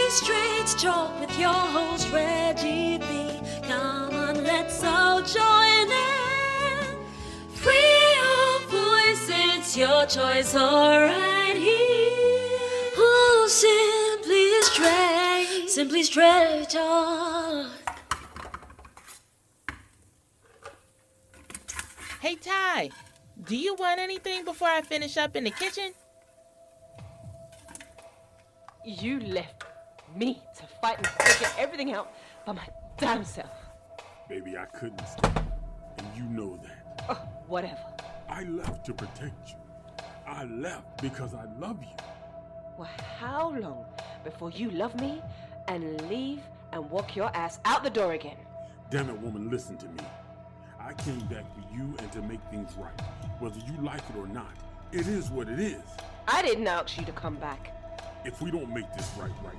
Straight talk with your host Reggie B. Come on, let's all join in. Free your voice, it's your choice, alright here. Oh, simply straight talk. Hey, Ty, do you want anything before I finish up in the kitchen? You left me to fight and figure everything out by my damn self. Baby, I couldn't stop, and you know that. Oh, whatever. I left to protect you. I left because I love you. Well, how long before you love me and leave and walk your ass out the door again? Damn it, woman, listen to me. I came back for you and to make things right. Whether you like it or not, it is what it is. I didn't ask you to come back. If we don't make this right now,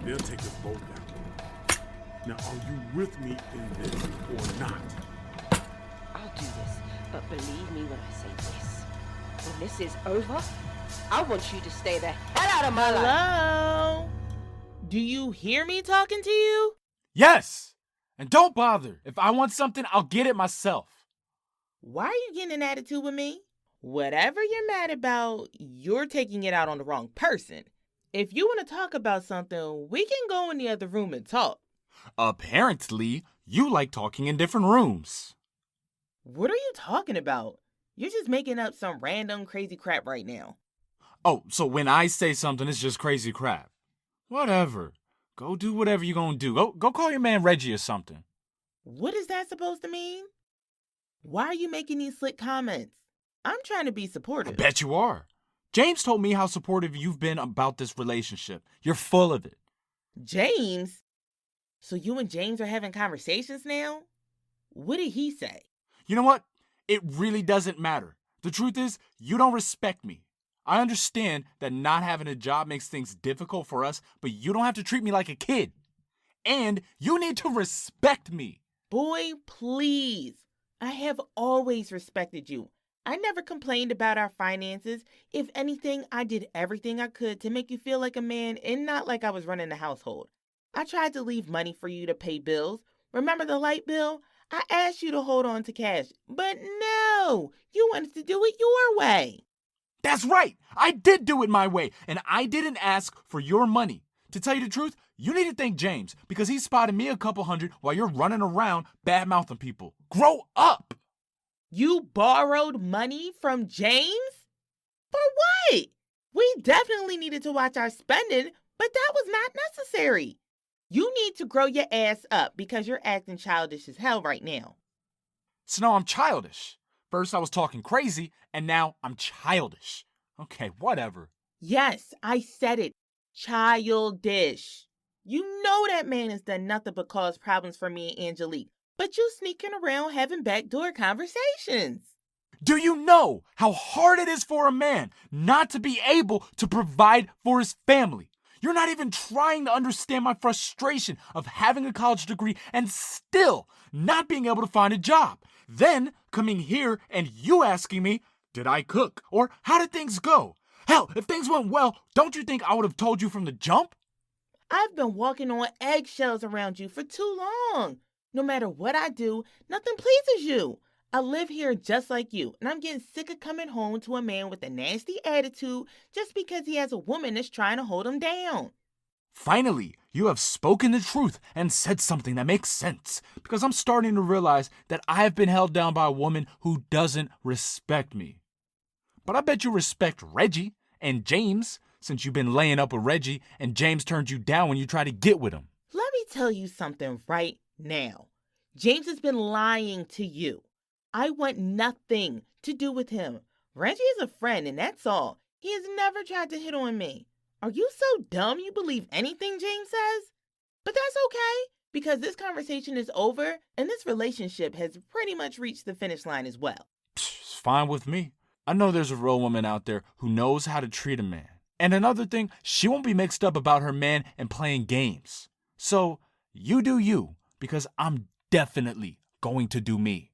they'll take us both out. Now, are you with me in this or not? I'll do this, but believe me when I say this. When this is over, I want you to stay the hell out of my life. Hello? Do you hear me talking to you? Yes! And don't bother. If I want something, I'll get it myself. Why are you getting an attitude with me? Whatever you're mad about, you're taking it out on the wrong person. If you want to talk about something, we can go in the other room and talk. Apparently, you like talking in different rooms. What are you talking about? You're just making up some random crazy crap right now. Oh, so when I say something, it's just crazy crap. Whatever. Go do whatever you're gonna do. Go call your man Reggie or something. What is that supposed to mean? Why are you making these slick comments? I'm trying to be supportive. I bet you are. James told me how supportive you've been about this relationship. You're full of it. James? So you and James are having conversations now? What did he say? You know what? It really doesn't matter. The truth is, you don't respect me. I understand that not having a job makes things difficult for us, but you don't have to treat me like a kid. And you need to respect me. Boy, please. I have always respected you. I never complained about our finances. If anything, I did everything I could to make you feel like a man and not like I was running the household. I tried to leave money for you to pay bills. Remember the light bill? I asked you to hold on to cash, but no, you wanted to do it your way. That's right. I did do it my way, and I didn't ask for your money. To tell you the truth, you need to thank James because he spotted me a couple hundred while you're running around bad-mouthing people. Grow up! You borrowed money from James? For what? We definitely needed to watch our spending, but that was not necessary. You need to grow your ass up because you're acting childish as hell right now. So now I'm childish. First I was talking crazy, and now I'm childish. Okay, whatever. Yes, I said it. Childish. You know that man has done nothing but cause problems for me and Angelique, but you sneaking around having backdoor conversations. Do you know how hard it is for a man not to be able to provide for his family? You're not even trying to understand my frustration of having a college degree and still not being able to find a job. Then coming here and you asking me, did I cook? Or how did things go? Hell, if things went well, don't you think I would have told you from the jump? I've been walking on eggshells around you for too long. No matter what I do, nothing pleases you. I live here just like you, and I'm getting sick of coming home to a man with a nasty attitude just because he has a woman that's trying to hold him down. Finally, you have spoken the truth and said something that makes sense, because I'm starting to realize that I have been held down by a woman who doesn't respect me. But I bet you respect Reggie and James, since you've been laying up with Reggie and James turned you down when you tried to get with him. Let me tell you something right now. James has been lying to you. I want nothing to do with him. Reggie is a friend, and that's all. He has never tried to hit on me. Are you so dumb you believe anything James says? But that's okay, because this conversation is over, and this relationship has pretty much reached the finish line as well. It's fine with me. I know there's a real woman out there who knows how to treat a man. And another thing, she won't be mixed up about her man and playing games. So, you do you, because I'm definitely going to do me.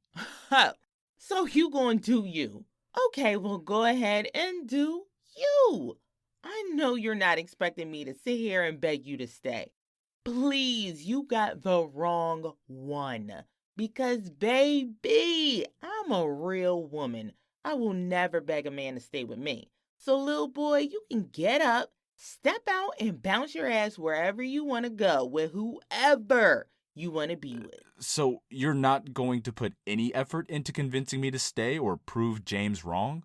So you gonna do you. Okay, well go ahead and do you. I know you're not expecting me to sit here and beg you to stay. Please, you got the wrong one. Because, baby, I'm a real woman. I will never beg a man to stay with me. So, little boy, you can get up, step out, and bounce your ass wherever you want to go with whoever you want to be with. So you're not going to put any effort into convincing me to stay or prove James wrong?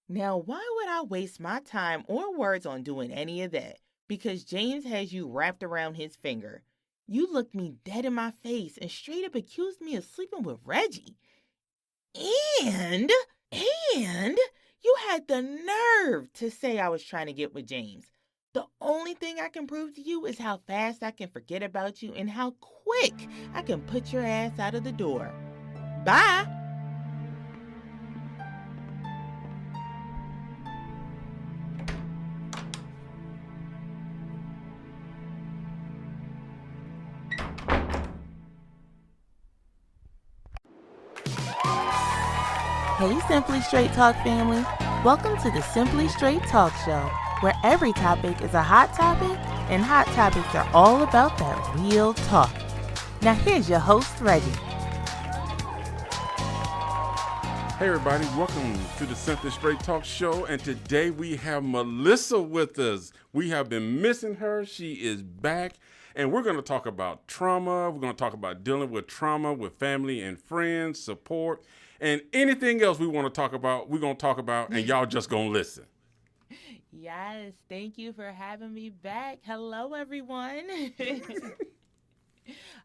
Now, why would I waste my time or words on doing any of that? Because James has you wrapped around his finger. You looked me dead in my face and straight up accused me of sleeping with Reggie. And you had the nerve to say I was trying to get with James. The only thing I can prove to you is how fast I can forget about you and how quick I can put your ass out of the door. Bye. Hey, Simply Straight Talk family. Welcome to the Simply Straight Talk Show, where every topic is a hot topic, and hot topics are all about that real talk. Now here's your host, Reggie. Hey everybody, welcome to the Simply Straight Talk Show, and today we have Melissa with us. We have been missing her. She is back, and we're going to talk about trauma. We're going to talk about dealing with trauma with family and friends, support, and anything else we want to talk about, we're going to talk about, and y'all just going to listen. Yes, thank you for having me back. Hello, everyone.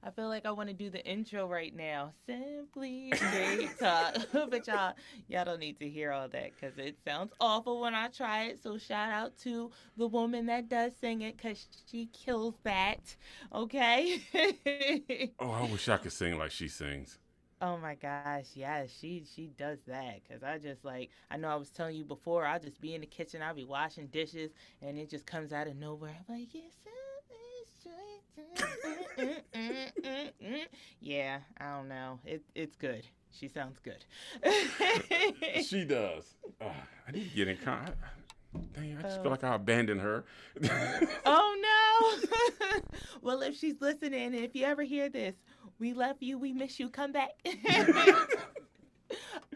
I feel like I want to do the intro right now. Simply Straight Talk. But y'all don't need to hear all that because it sounds awful when I try it. So shout out to the woman that does sing it because she kills that. Okay? Oh, I wish I could sing like she sings. Oh my gosh, yes, she does that. Cause I know I was telling you before, I'll just be in the kitchen, I'll be washing dishes, and it just comes out of nowhere. I'm like, yeah, I don't know. It's good. She sounds good. She does. I need to get in contact. Dang, I just feel like I abandoned her. Oh no. Well, if she's listening, and if you ever hear this, we love you. We miss you. Come back.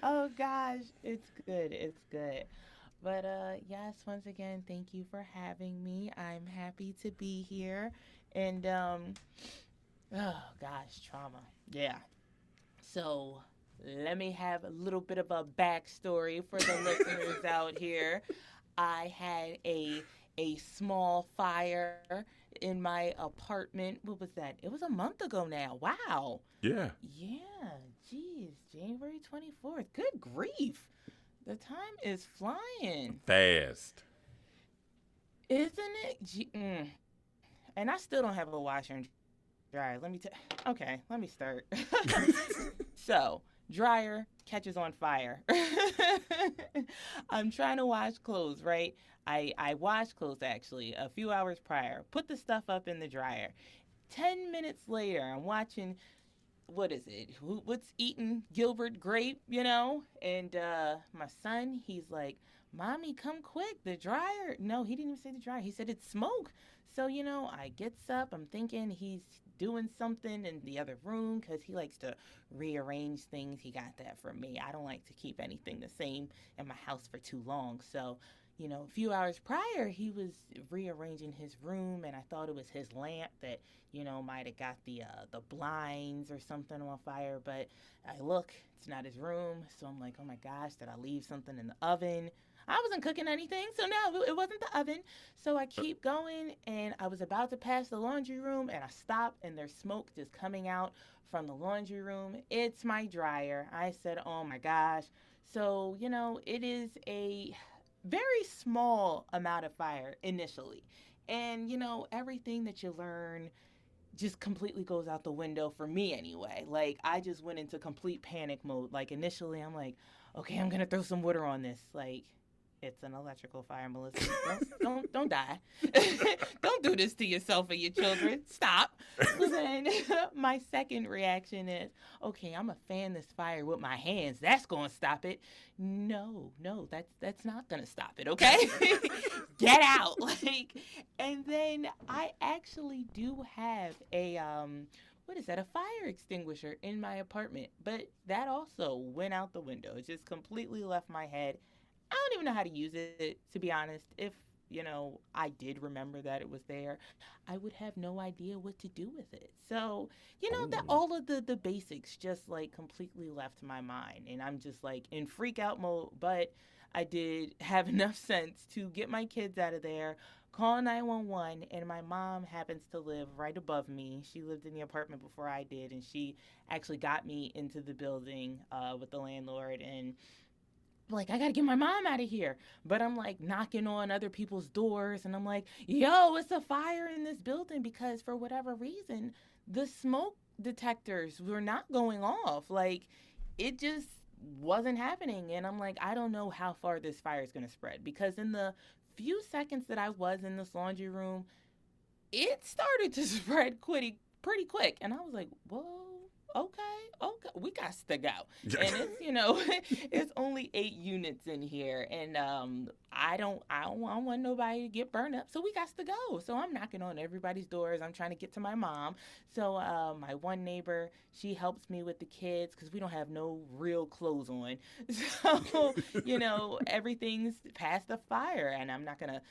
Oh gosh, it's good. It's good. But yes, once again, thank you for having me. I'm happy to be here. And oh gosh, trauma. Yeah. So let me have a little bit of a backstory for the listeners out here. I had a small fire in my apartment. What was that? It was a month ago now. Wow. Yeah. Yeah. Geez. January 24th. Good grief. The time is flying. Fast. Isn't it? And I still don't have a washer and dryer. Okay, let me start. So, dryer catches on fire. I'm trying to wash clothes, right? I washed clothes actually a few hours prior. Put the stuff up in the dryer. 10 minutes later, I'm watching, what is it? What's eating Gilbert Grape, And my son, he's like, Mommy, come quick, the dryer. No, he didn't even say the dryer. He said it's smoke. So, I gets up. I'm thinking he's doing something in the other room because he likes to rearrange things. He got that from me. I don't like to keep anything the same in my house for too long. So, a few hours prior, he was rearranging his room, and I thought it was his lamp that, might have got the blinds or something on fire. But I look, it's not his room. So I'm like, oh my gosh, did I leave something in the oven? I wasn't cooking anything, so no, it wasn't the oven. So I keep going, and I was about to pass the laundry room, and I stop, and there's smoke just coming out from the laundry room. It's my dryer. I said, oh my gosh. So, it is a very small amount of fire initially. And, everything that you learn just completely goes out the window for me anyway. Like, I just went into complete panic mode. Like, initially, I'm like, okay, I'm going to throw some water on this. Like, It's an electrical fire, Melissa. Don't die. Don't do this to yourself or your children. Stop. So then my second reaction is, okay, I'm gonna fan this fire with my hands. That's gonna stop it. No, that's not gonna stop it, okay? Get out. And then I actually do have a what is that? A fire extinguisher in my apartment. But that also went out the window. It just completely left my head. I don't even know how to use it, to be honest. If, I did remember that it was there, I would have no idea what to do with it. So, that all of the basics just like completely left my mind. And I'm just like in freak out mode. But I did have enough sense to get my kids out of there, call 911, and my mom happens to live right above me. She lived in the apartment before I did, and she actually got me into the building with the landlord, and like, I gotta get my mom out of here. But I'm like knocking on other people's doors, and I'm like, yo, it's a fire in this building, because for whatever reason, the smoke detectors were not going off. Like, it just wasn't happening. And I'm like, I don't know how far this fire is gonna spread, because in the few seconds that I was in this laundry room, it started to spread pretty quick. And I was like, whoa, okay, we got to go. And it's, it's only 8 units in here. And I don't want nobody to get burned up. So we got to go. So I'm knocking on everybody's doors. I'm trying to get to my mom. So my one neighbor, she helps me with the kids because we don't have no real clothes on. So, everything's past the fire, and I'm not going to,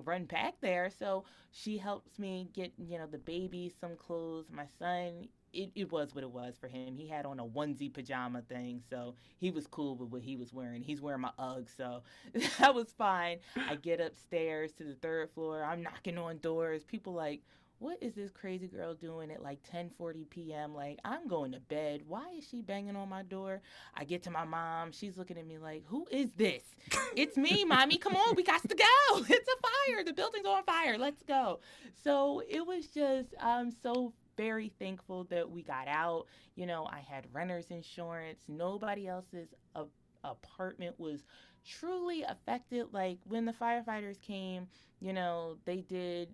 run back there. So she helps me get, the baby some clothes. My son, it was what it was for him. He had on a onesie pajama thing, so he was cool with what he was wearing. He's wearing my Uggs, so that was fine. I get upstairs to the 3rd floor. I'm knocking on doors. People like, what is this crazy girl doing at like 10:40 p.m.? Like, I'm going to bed. Why is she banging on my door? I get to my mom. She's looking at me like, who is this? It's me, Mommy. Come on. We got to go. It's a fire. The building's on fire. Let's go. So it was just, I'm so very thankful that we got out. I had renter's insurance. Nobody else's apartment was truly affected. Like, when the firefighters came, they did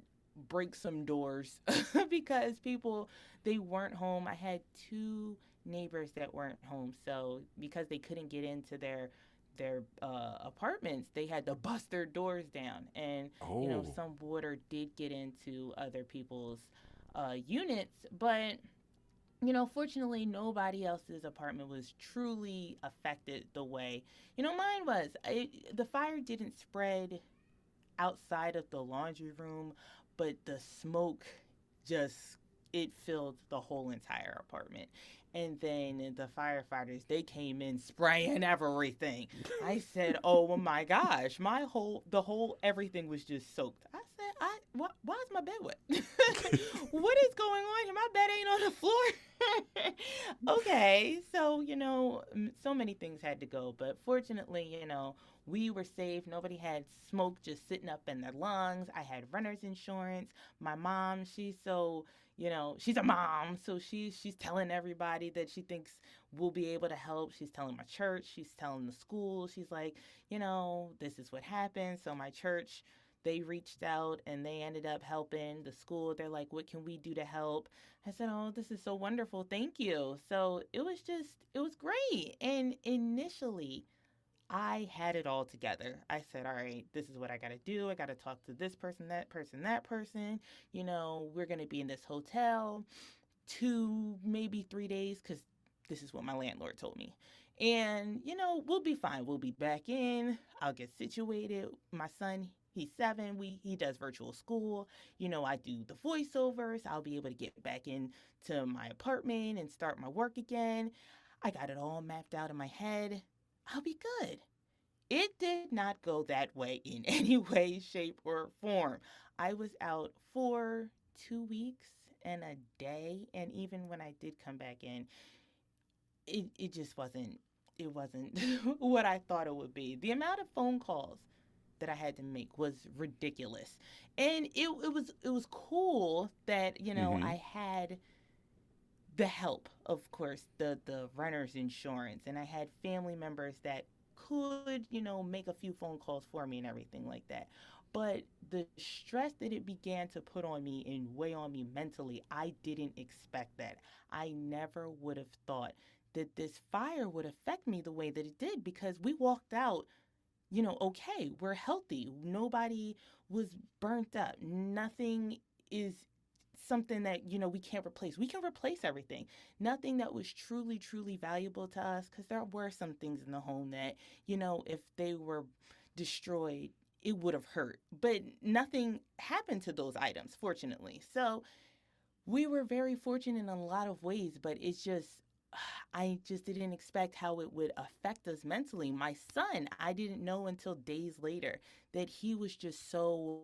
break some doors because people, they weren't home. I had 2 neighbors that weren't home. So because they couldn't get into their apartments, they had to bust their doors down. And, some water did get into other people's units, but fortunately nobody else's apartment was truly affected the way mine was. The fire didn't spread outside of the laundry room, but the smoke it filled the whole entire apartment. And then the firefighters, they came in spraying everything. I said, oh my gosh, everything was just soaked. I said, why is my bed wet? What is going on here? My bed ain't on the floor. Okay, so, so many things had to go. But fortunately, we were safe. Nobody had smoke just sitting up in their lungs. I had renter's insurance. My mom, she's so, she's a mom. So she's telling everybody that she thinks we'll be able to help. She's telling my church. She's telling the school. She's like, this is what happened. So my church, they reached out and they ended up helping the school. They're like, what can we do to help? I said, oh, this is so wonderful. Thank you. So it was great. And initially, I had it all together. I said, all right, this is what I got to do. I got to talk to this person, that person, that person. We're going to be in this hotel 2, maybe 3 days, because this is what my landlord told me. And, we'll be fine. We'll be back in. I'll get situated. My son, he's 7. He does virtual school. I do the voiceovers. I'll be able to get back into my apartment and start my work again. I got it all mapped out in my head. I'll be good. It did not go that way in any way, shape, or form. I was out for 2 weeks and a day. And even when I did come back in, it just wasn't what I thought it would be. The amount of phone calls that I had to make was ridiculous. And it was cool that, I had the help, of course, the renter's insurance, and I had family members that could, make a few phone calls for me and everything like that. But the stress that it began to put on me and weigh on me mentally, I didn't expect that. I never would have thought that this fire would affect me the way that it did, because we walked out, okay, we're healthy. Nobody was burnt up. Nothing is something that, we can't replace. We can replace everything. Nothing that was truly, truly valuable to us, because there were some things in the home that, if they were destroyed, it would have hurt. But nothing happened to those items, fortunately. So we were very fortunate in a lot of ways, but it's just, I just didn't expect how it would affect us mentally. My son, I didn't know until days later that he was just so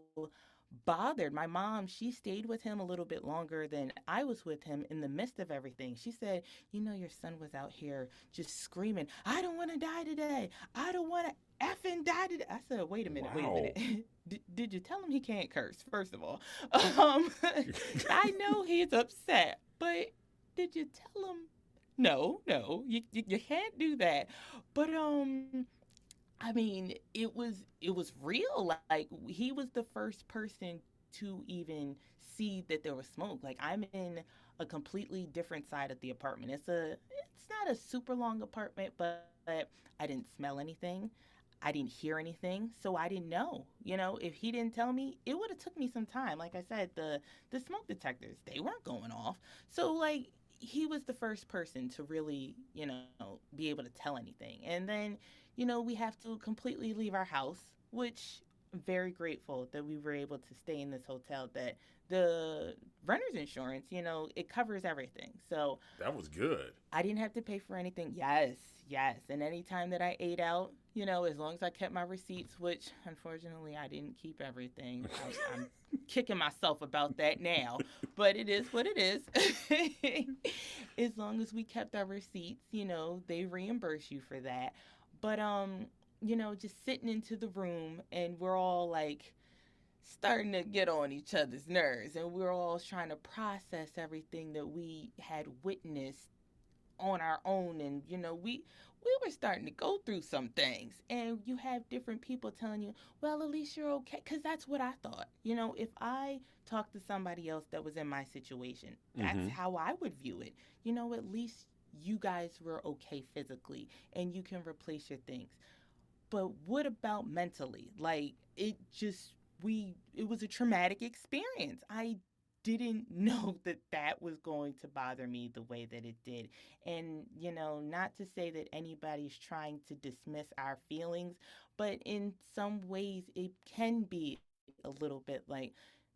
bothered. My mom, she stayed with him a little bit longer than I was with him in the midst of everything. She said, your son was out here just screaming, I don't want to die today. I don't want to effing die today. I said, wait a minute, wait a Wow. minute. Did you tell him he can't curse, first of all? I know he's upset, but did you tell him? No, you can't do that. But I mean, it was real. Like, he was the first person to even see that there was smoke. Like, I'm in a completely different side of the apartment. It's not a super long apartment, but I didn't smell anything. I didn't hear anything, so I didn't know. If he didn't tell me, it would have took me some time. Like I said, the smoke detectors, they weren't going off. So, like, he was the first person to really, be able to tell anything. And then, we have to completely leave our house, which I'm very grateful that we were able to stay in this hotel, that the renter's insurance, it covers everything. So That was good. I didn't have to pay for anything. Yes, yes. And anytime that I ate out, as long as I kept my receipts, which unfortunately I didn't keep everything. I'm kicking myself about that now, but it is what it is. As long as we kept our receipts, they reimburse you for that. But just sitting into the room, and we're all like starting to get on each other's nerves, and we're all trying to process everything that we had witnessed on our own. And we were starting to go through some things, and you have different people telling you, well, at least you're okay, because that's what I thought. If I talked to somebody else that was in my situation, that's how I would view it. At least you guys were okay physically and you can replace your things. But what about mentally? Like, it was a traumatic experience. I didn't know that was going to bother me the way that it did. And, not to say that anybody's trying to dismiss our feelings, but in some ways it can be a little bit like,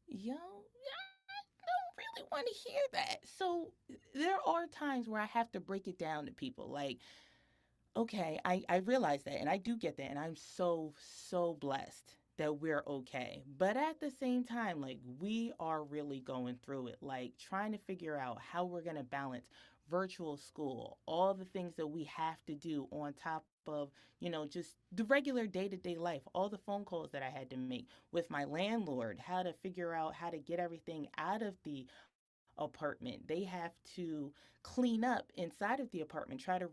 I don't really want to hear that. So there are times where I have to break it down to people. Like, okay, I realize that, and I do get that, and I'm so, so blessed that we're okay. But at the same time, like, we are really going through it, like trying to figure out how we're going to balance virtual school, all the things that we have to do on top of, just the regular day-to-day life, all the phone calls that I had to make with my landlord, how to figure out how to get everything out of the apartment. They have to clean up inside of the apartment, try to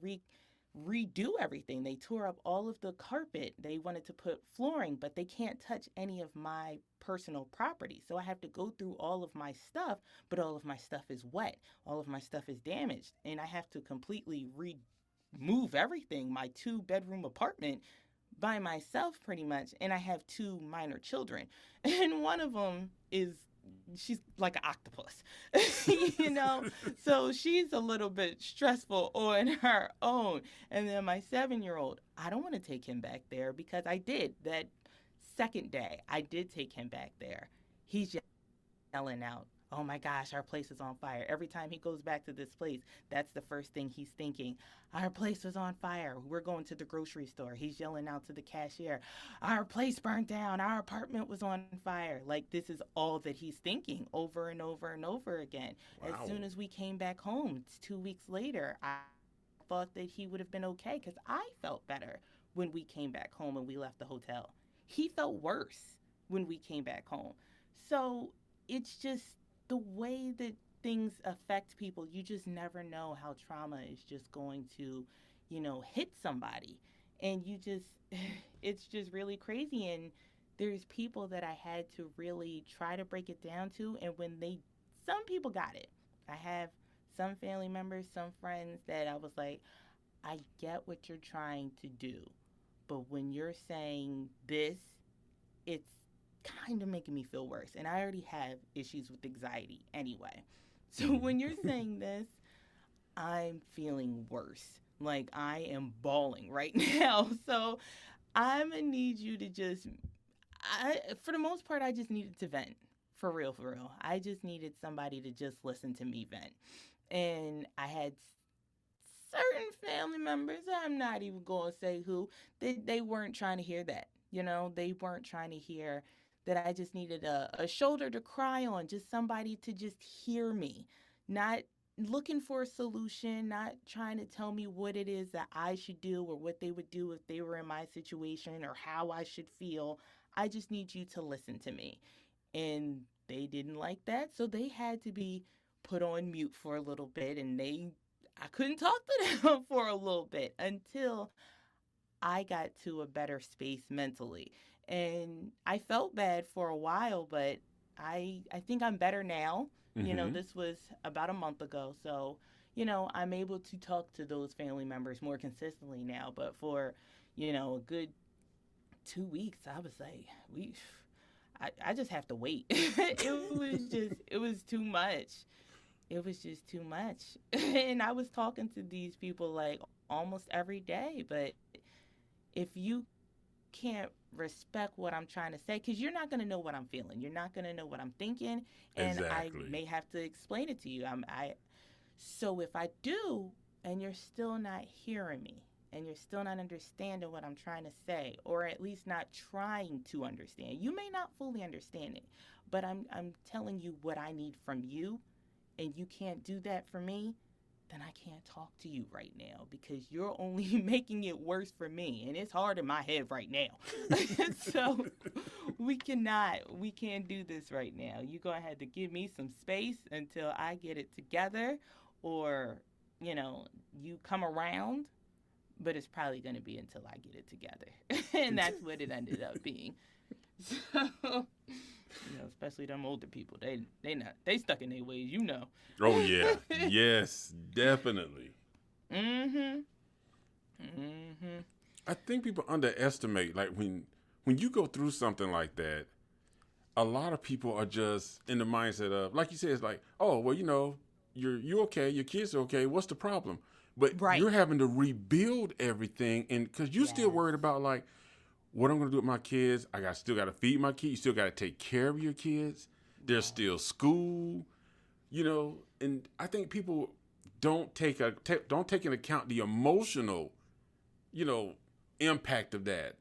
redo everything. They tore up all of the carpet. They wanted to put flooring, but they can't touch any of my personal property. So I have to go through all of my stuff, but all of my stuff is wet. All of my stuff is damaged, and I have to completely remove everything. My 2-bedroom apartment by myself, pretty much, and I have 2 minor children. And one of them she's like an octopus, so she's a little bit stressful on her own. And then my 7-year-old, I don't want to take him back there, because I did that second day. I did take him back there. He's just yelling out, oh my gosh, our place is on fire. Every time he goes back to this place, that's the first thing he's thinking. Our place was on fire. We're going to the grocery store. He's yelling out to the cashier, our place burned down. Our apartment was on fire. Like, this is all that he's thinking over and over and over again. Wow. As soon as we came back home, 2 weeks later, I thought that he would have been okay, because I felt better when we came back home and we left the hotel. He felt worse when we came back home. So it's just the way that things affect people. You just never know how trauma is just going to, hit somebody. And you just, it's just really crazy. And there's people that I had to really try to break it down to. And some people got it. I have some family members, some friends that I was like, I get what you're trying to do. But when you're saying this, it's kind of making me feel worse. And I already have issues with anxiety anyway. So when you're saying this, I'm feeling worse. Like I am bawling right now. So I'm going to need you to for the most part, I just needed to vent. For real, for real. I just needed somebody to just listen to me vent. And I had certain family members, I'm not even going to say who, they weren't trying to hear that. They weren't trying to hear that I just needed a shoulder to cry on, just somebody to just hear me, not looking for a solution, not trying to tell me what it is that I should do or what they would do if they were in my situation or how I should feel. I just need you to listen to me. And they didn't like that, so they had to be put on mute for a little bit, and I couldn't talk to them for a little bit until I got to a better space mentally. And I felt bad for a while, but I think I'm better now. This was about a month ago. So, I'm able to talk to those family members more consistently now. But for, a good 2 weeks, I was like, I just have to wait. It was too much. It was just too much. And I was talking to these people like almost every day. But if you can't respect what I'm trying to say, because you're not going to know what I'm feeling, you're not going to know what I'm thinking, and Exactly. I may have to explain it to you. So if I do, and you're still not hearing me, and you're still not understanding what I'm trying to say, or at least not trying to understand, you may not fully understand it, but I'm telling you what I need from you, and you can't do that for me, then I can't talk to you right now because you're only making it worse for me. And it's hard in my head right now. So we can't do this right now. You're going to have to give me some space until I get it together, or, you come around, but it's probably going to be until I get it together. And that's what it ended up being. So, especially them older people, they stuck in their ways, Oh yeah. Yes, definitely. Mm-hmm. I think people underestimate, like when you go through something like that, a lot of people are just in the mindset of, like you said, it's like, oh well, you're okay, your kids are okay, what's the problem? But Right. you're having to rebuild everything, and because you're still worried about like what I'm gonna do with my kids. Still got to feed my kids. You still got to take care of your kids. There's still school, and I think people don't take into account the emotional, impact of that.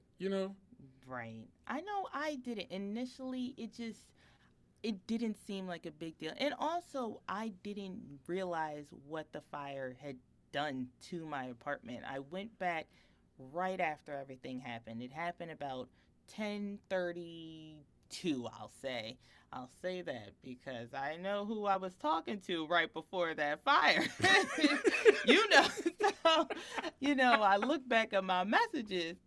Right. I know I did it. Initially, it didn't seem like a big deal. And also, I didn't realize what the fire had done to my apartment. I went back right after everything happened. It happened about 10:32, I'll say. I'll say that because I know who I was talking to right before that fire. you know. So, I look back at my messages.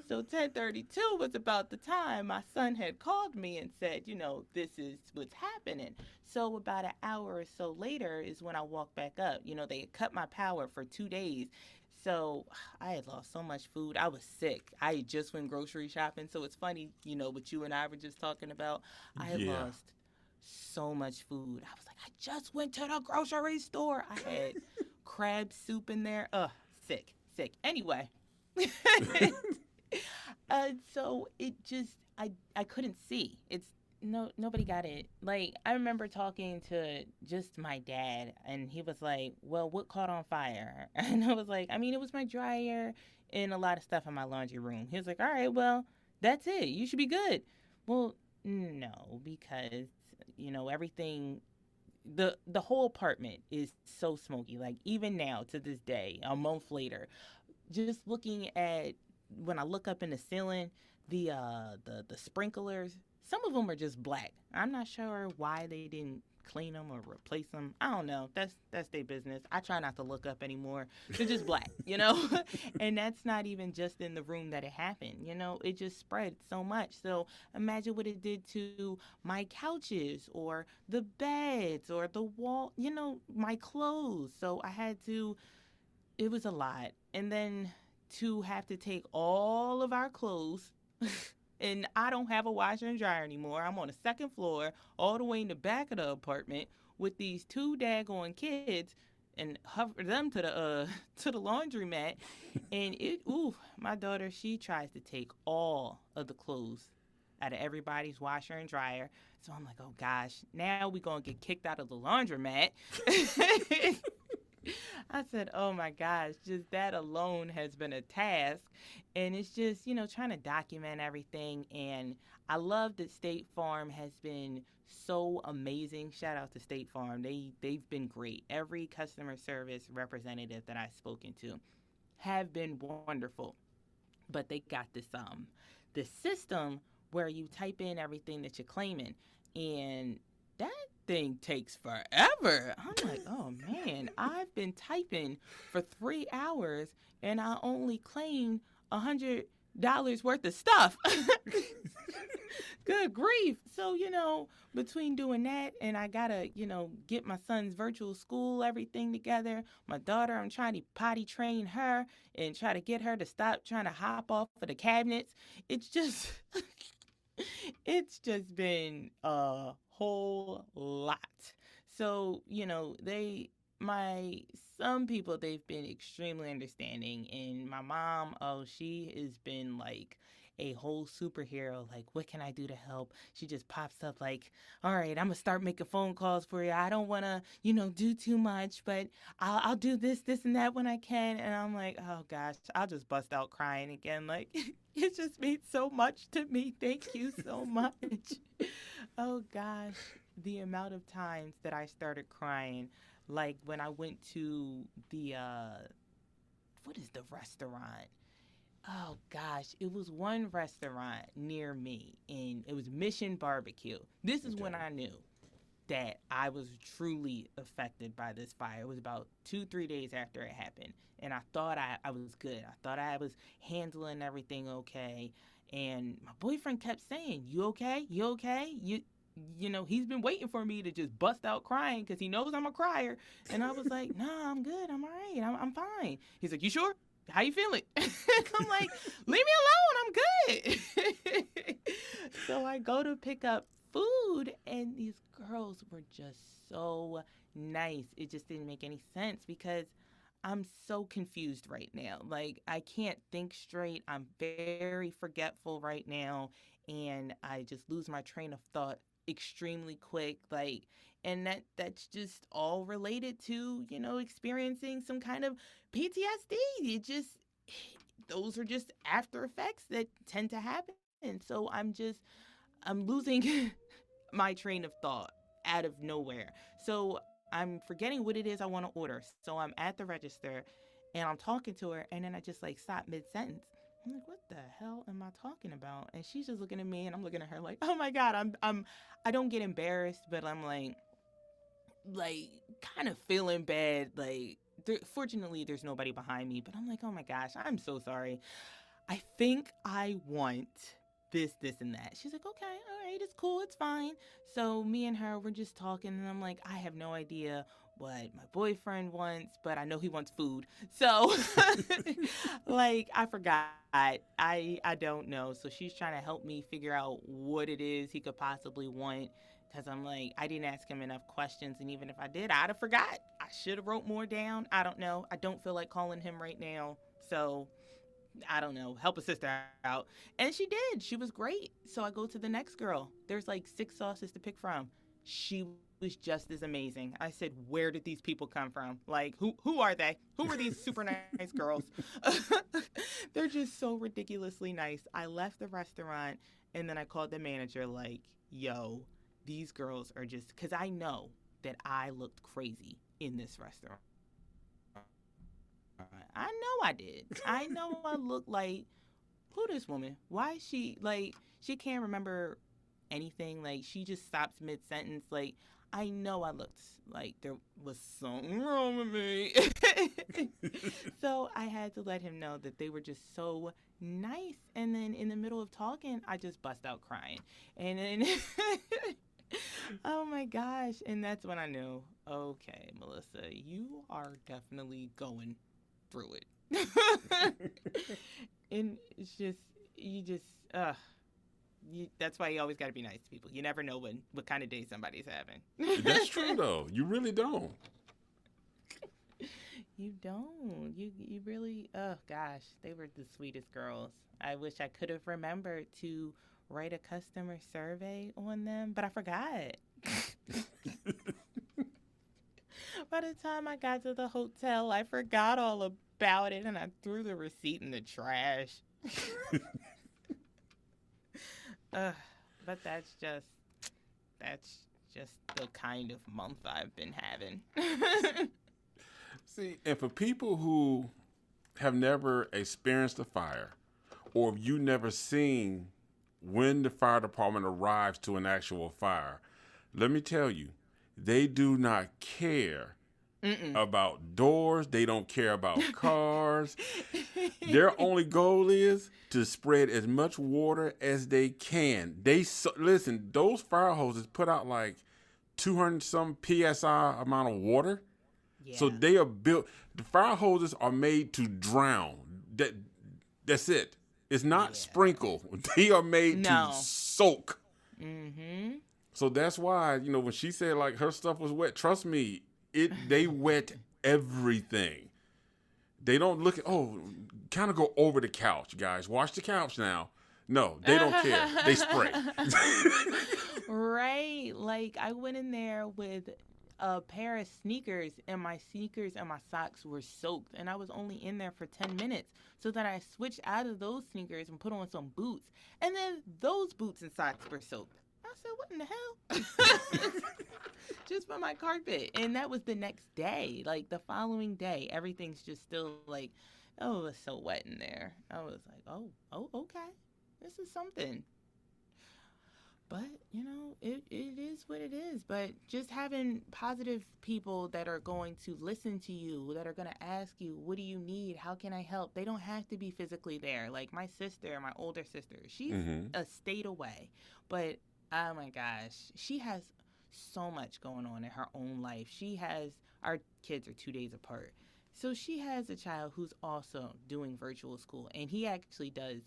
So 10:32 was about the time my son had called me and said, this is what's happening. So about an hour or so later is when I walked back up. They had cut my power for 2 days. So I had lost so much food. I was sick. I had just went grocery shopping. So it's funny, what you and I were just talking about. I had lost so much food. I was like, I just went to the grocery store. I had crab soup in there. Sick. Anyway. So it just, I couldn't see. Nobody got it. Like, I remember talking to just my dad, and he was like, well, what caught on fire? And I was like, it was my dryer and a lot of stuff in my laundry room. He was like, all right, well, that's it. You should be good. Well, no, because, everything, the whole apartment is so smoky. Like, even now, to this day, a month later, just looking at, when I look up in the ceiling, the sprinklers, some of them are just black. I'm not sure why they didn't clean them or replace them. I don't know. That's their business. I try not to look up anymore. They're just black, you know? And that's not even just in the room that it happened, you know? It just spread so much. So imagine what it did to my couches or the beds or the wall, you know, my clothes. So I had to, it was a lot. And then to have to take all of our clothes and I don't have a washer and dryer anymore. I'm on the second floor, all the way in the back of the apartment with these two daggone kids, and hover them to the to the laundromat. And my daughter, she tries to take all of the clothes out of everybody's washer and dryer. So I'm like, oh gosh, now we gonna get kicked out of the laundromat. I said, oh my gosh, just that alone has been a task. And it's just, you know, trying to document everything. And I love that State Farm has been so amazing. Shout out to State Farm. They've been great. Every customer service representative that I've spoken to have been wonderful. But they got this system where you type in everything that you're claiming. And that thing takes forever. I'm like, oh man, I've been typing for 3 hours and I only claimed $100 worth of stuff. Good grief. So, you know, between doing that and I gotta, you know, get my son's virtual school, everything together. My daughter, I'm trying to potty train her and try to get her to stop trying to hop off of the cabinets. It's just it's just been a whole lot. So, you know, some people, they've been extremely understanding. And my mom, she has been like a whole superhero. Like, what can I do to help? She just pops up like, all right, I'm going to start making phone calls for you. I don't want to, you know, do too much, but I'll do this and that when I can. And I'm like, oh gosh, I'll just bust out crying again. Like, it just means so much to me. Thank you so much. Oh gosh, the amount of times that I started crying, like when I went to the what is the restaurant? Oh gosh, it was one restaurant near me, and it was Mission Barbecue. This is when I knew that I was truly affected by this fire. It was about 2-3 days after it happened, and I thought I was good. I thought I was handling everything okay, and my boyfriend kept saying, "You okay? You okay? You know, he's been waiting for me to just bust out crying because he knows I'm a crier." And I was like, "No, I'm good. I'm all right. I'm fine." He's like, "You sure? How you feeling?" I'm like, "Leave me alone. I'm good." So I go to pick up food, and these girls were just so nice. It just didn't make any sense because I'm so confused right now. Like, I can't think straight. I'm very forgetful right now, and I just lose my train of thought extremely quick. Like, and that's just all related to, you know, experiencing some kind of PTSD. Those are just after effects that tend to happen. So I'm losing my train of thought out of nowhere. So I'm forgetting what it is I want to order. So I'm at the register and I'm talking to her, and then I just like stop mid-sentence. I'm like, what the hell am I talking about? And she's just looking at me, and I'm looking at her like, oh my God, I don't get embarrassed, but I'm like kind of feeling bad. Like, fortunately, there's nobody behind me, but I'm like, oh my gosh, I'm so sorry. I think I want this, and that. She's like, okay, all right, it's cool, it's fine. So me and her, we're just talking, and I'm like, I have no idea what my boyfriend wants, but I know he wants food. So, like, I forgot. I don't know. So she's trying to help me figure out what it is he could possibly want. Because I'm like, I didn't ask him enough questions. And even if I did, I'd have forgot. I should have wrote more down. I don't know. I don't feel like calling him right now. So I don't know, help a sister out. And she did. She was great. So I go to the next girl. There's like 6 sauces to pick from. She was just as amazing. I said, where did these people come from? Like, who are they? Who are these super nice girls? They're just so ridiculously nice. I left the restaurant, and then I called the manager like, yo, these girls are just, because I know that I looked crazy in this restaurant. I know I did. I know I look like, who this woman? Why is she, like, she can't remember anything. Like, she just stops mid-sentence. Like, I know I looked like there was something wrong with me. So I had to let him know that they were just so nice. And then in the middle of talking, I just bust out crying. And then, oh my gosh. And that's when I knew, okay, Melissa, you are definitely going through it. And it's just, that's why you always got to be nice to people. You never know what kind of day somebody's having. That's true, though. You really don't. You don't. You really, oh gosh, they were the sweetest girls. I wish I could have remembered to write a customer survey on them, but I forgot. By the time I got to the hotel, I forgot all about it and I threw the receipt in the trash. But that's just the kind of month I've been having. See, and for people who have never experienced a fire, or if you never seen when the fire department arrives to an actual fire, let me tell you, they do not care about doors. They don't care about cars. Their only goal is to spread as much water as they can. Listen, those fire hoses put out like 200 some PSI amount of water. Yeah. So they are built. The fire hoses are made to drown. That's it. It's not sprinkle. They are made to soak. Mm-hmm. So that's why, when she said like her stuff was wet, trust me, they wet everything. They don't look at, kind of go over the couch, guys. Wash the couch now. No, they don't care. They spray. Right. Like I went in there with a pair of sneakers and my socks were soaked and I was only in there for 10 minutes. So then I switched out of those sneakers and put on some boots. And then those boots and socks were soaked. I said, what in the hell? Just for my carpet. And that was the next day. Like the following day, everything's just still like, oh, it was so wet in there. I was like, oh, okay. This is something. But, it is what it is. But just having positive people that are going to listen to you, that are going to ask you, what do you need? How can I help? They don't have to be physically there. Like my sister, my older sister, she's a state away. But, oh my gosh, she has so much going on in her own life. Our kids are 2 days apart. So she has a child who's also doing virtual school. And he actually does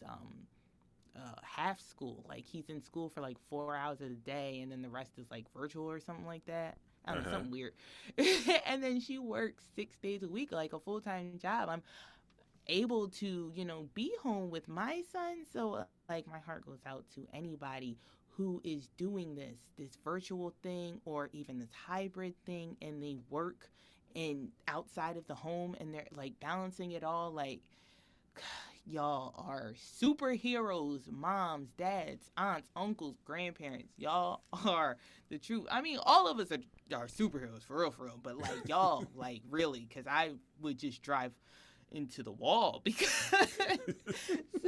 half school. Like he's in school for like 4 hours a day and then the rest is like virtual or something like that. I don't know, something weird. And then she works 6 days a week, like a full-time job. I'm able to, be home with my son. So like my heart goes out to anybody who is doing this virtual thing or even this hybrid thing, and they work and outside of the home and they're like balancing it all. Like, y'all are superheroes, moms, dads, aunts, uncles, grandparents. Y'all are the truth. I mean, all of us are superheroes, for real. But, like, y'all, like, really, because I would just drive into the wall. Because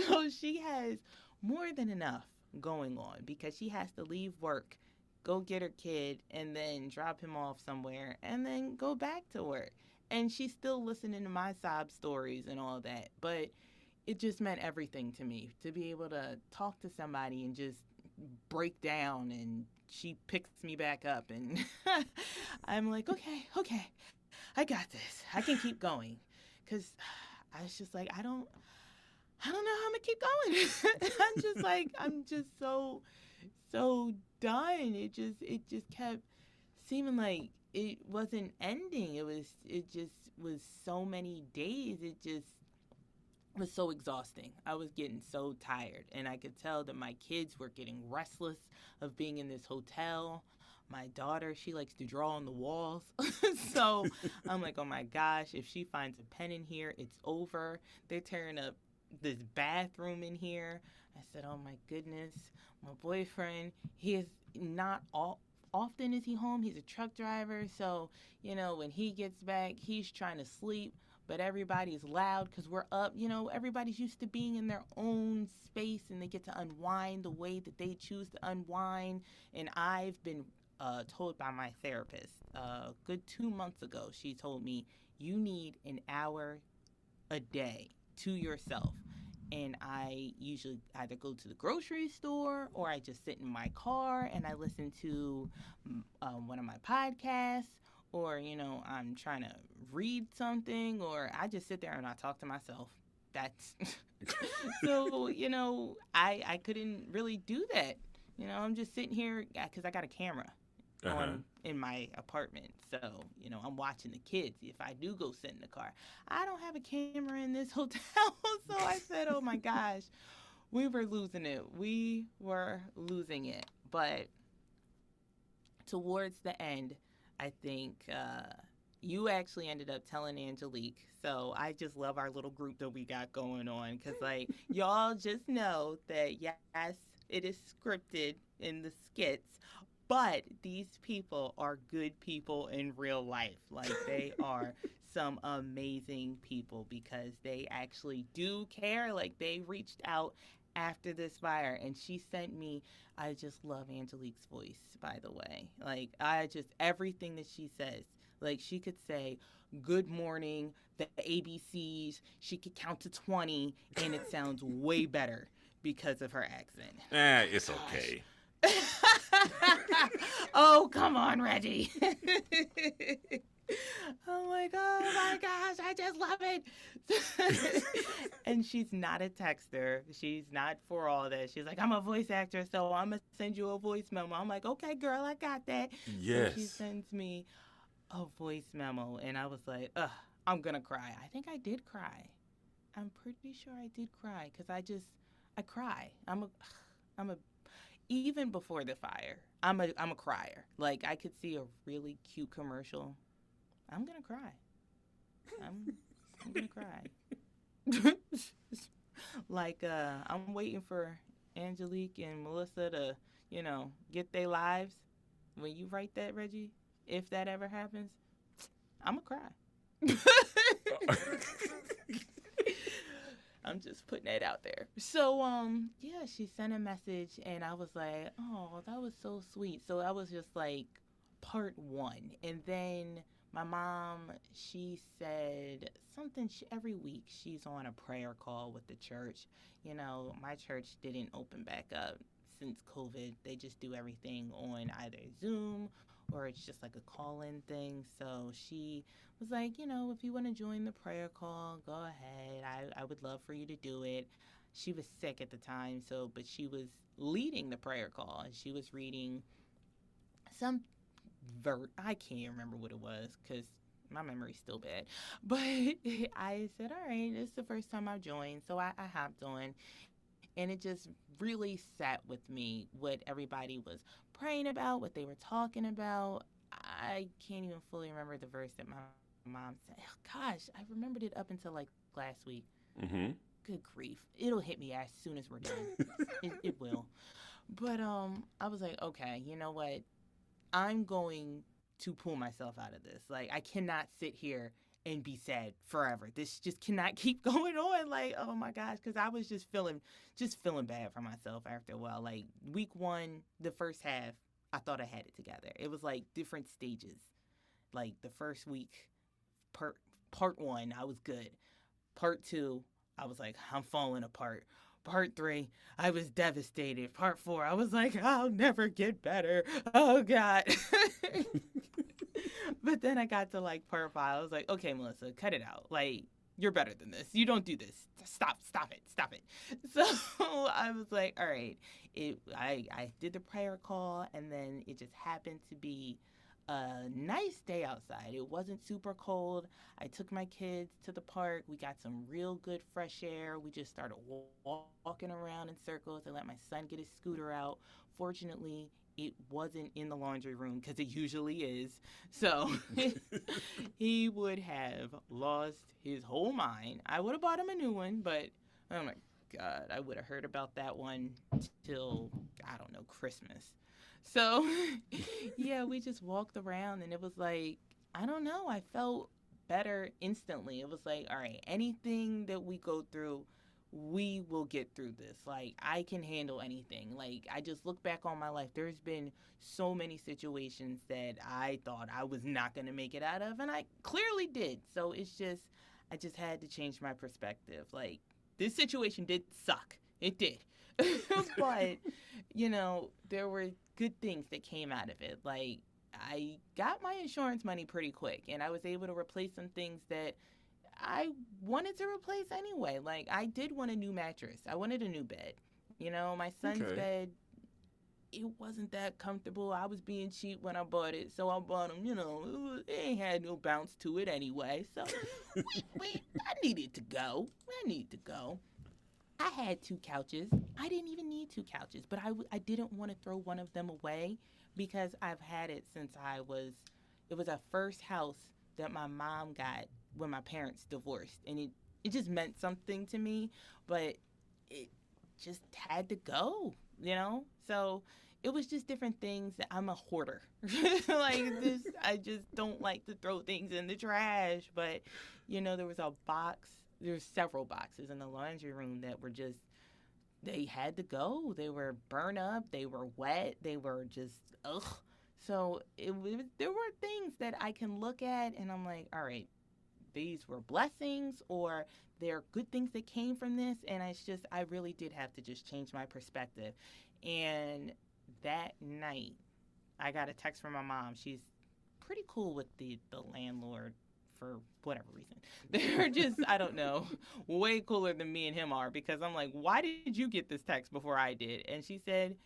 so she has more than enough going on because she has to leave work, go get her kid, and then drop him off somewhere, and then go back to work. And she's still listening to my sob stories and all that. But it just meant everything to me to be able to talk to somebody and just break down, and she picks me back up, and I'm like, okay, I got this. I can keep going. Because I was just like, I don't know how I'm going to keep going. I'm just so done. It just kept seeming like it wasn't ending. It just was so many days. It just was so exhausting. I was getting so tired, and I could tell that my kids were getting restless of being in this hotel. My daughter, she likes to draw on the walls. So I'm like, oh my gosh, if she finds a pen in here, it's over. They're tearing up this bathroom in here. I said, oh my goodness, my boyfriend, he is not often is he home. He's a truck driver. So, when he gets back, he's trying to sleep. But everybody's loud because we're up. Everybody's used to being in their own space and they get to unwind the way that they choose to unwind. And I've been told by my therapist a good 2 months ago. She told me you need an hour a day to yourself. And I usually either go to the grocery store or I just sit in my car and I listen to one of my podcasts, or, I'm trying to read something, or I just sit there and I talk to myself. That's so, I couldn't really do that. I'm just sitting here because I got a camera on in my apartment. So, I'm watching the kids. If I do go sit in the car, I don't have a camera in this hotel. So I said, oh my gosh, we were losing it. We were losing it. But towards the end, I think you actually ended up telling Angelique. So I just love our little group that we got going on, because, like, y'all just know that, yes, it is scripted in the skits, but these people are good people in real life. Like, they are some amazing people because they actually do care. Like, they reached out after this fire, and she sent me, I just love Angelique's voice, by the way. Like, everything that she says, like, she could say, good morning, the ABCs, she could count to 20, and it sounds way better because of her accent. It's okay. Oh, come on, Reggie. I'm like, oh my gosh, I just love it. And she's not a texter. She's not for all that. She's like, I'm a voice actor, so I'm going to send you a voice memo. I'm like, okay, girl, I got that. Yes. So she sends me a voice memo, and I was like, I'm going to cry. I think I did cry. I'm pretty sure I did cry because I cry. Even before the fire, I'm a crier. Like, I could see a really cute commercial, I'm gonna cry. I'm gonna cry. Like, I'm waiting for Angelique and Melissa to, get their lives. When you write that, Reggie, if that ever happens, I'm gonna cry. I'm just putting that out there. So, yeah, she sent a message, and I was like, oh, that was so sweet. So that was just like part one. And then my mom, she said something, every week she's on a prayer call with the church. My church didn't open back up since COVID. They just do everything on either Zoom or it's just like a call-in thing. So she was like, if you want to join the prayer call, go ahead. I would love for you to do it. She was sick at the time, but she was leading the prayer call, and she was reading some I can't remember what it was because my memory's still bad. But I said, all right, this is the first time I've joined. So I hopped on, and it just really sat with me what everybody was praying about, what they were talking about. I can't even fully remember the verse that my mom said. Oh, gosh, I remembered it up until like last week. Mm-hmm. Good grief. It'll hit me as soon as we're done. It will. But I was like, okay, you know what? I'm going to pull myself out of this. Like, I cannot sit here and be sad forever. This just cannot keep going on. Like, oh my gosh, because I was just feeling bad for myself after a while. Like, week one, the first half, I thought I had it together. It was like different stages. Like, the first week, part one, I was good. Part two, I was like, I'm falling apart. Part 3, I was devastated. Part 4, I was like, I'll never get better. Oh, God. But then I got to, like, part 5. I was like, okay, Melissa, cut it out. Like, you're better than this. You don't do this. Stop it. So I was like, all right. I did the prayer call, and then it just happened to be a nice day outside. It wasn't super cold. I took my kids to the park. We got some real good fresh air. We just started walking around in circles. I let my son get his scooter out. Fortunately, it wasn't in the laundry room because it usually is. So he would have lost his whole mind. I would have bought him a new one, but oh my God, I would have heard about that one till, I don't know, Christmas. So, yeah, we just walked around, and it was like, I don't know, I felt better instantly. It was like, all right, anything that we go through, we will get through this. Like, I can handle anything. Like, I just look back on my life. There's been so many situations that I thought I was not going to make it out of, and I clearly did. So it's just, I just had to change my perspective. Like, this situation did suck. It did. But, there were good things that came out of it. Like, I got my insurance money pretty quick, and I was able to replace some things that I wanted to replace anyway. Like, I did want a new mattress. I wanted a new bed. My son's Okay. bed, it wasn't that comfortable. I was being cheap when I bought it, so I bought him, it ain't had no bounce to it anyway. So, I needed to go. I had 2 couches. I didn't even need 2 couches, but I didn't want to throw one of them away because I've had it since it was our first house that my mom got when my parents divorced. And it just meant something to me, but it just had to go, So it was just different things. I'm a hoarder. Like this, I just don't like to throw things in the trash. But, there was a box. There's several boxes in the laundry room that were just, they had to go. They were burnt up. They were wet. They were just, ugh. So there were things that I can look at and I'm like, all right, these were blessings or they're good things that came from this. And I really did have to just change my perspective. And that night, I got a text from my mom. She's pretty cool with the landlord for whatever reason. They're just, I don't know, way cooler than me and him are because I'm like, why did you get this text before I did? And she said,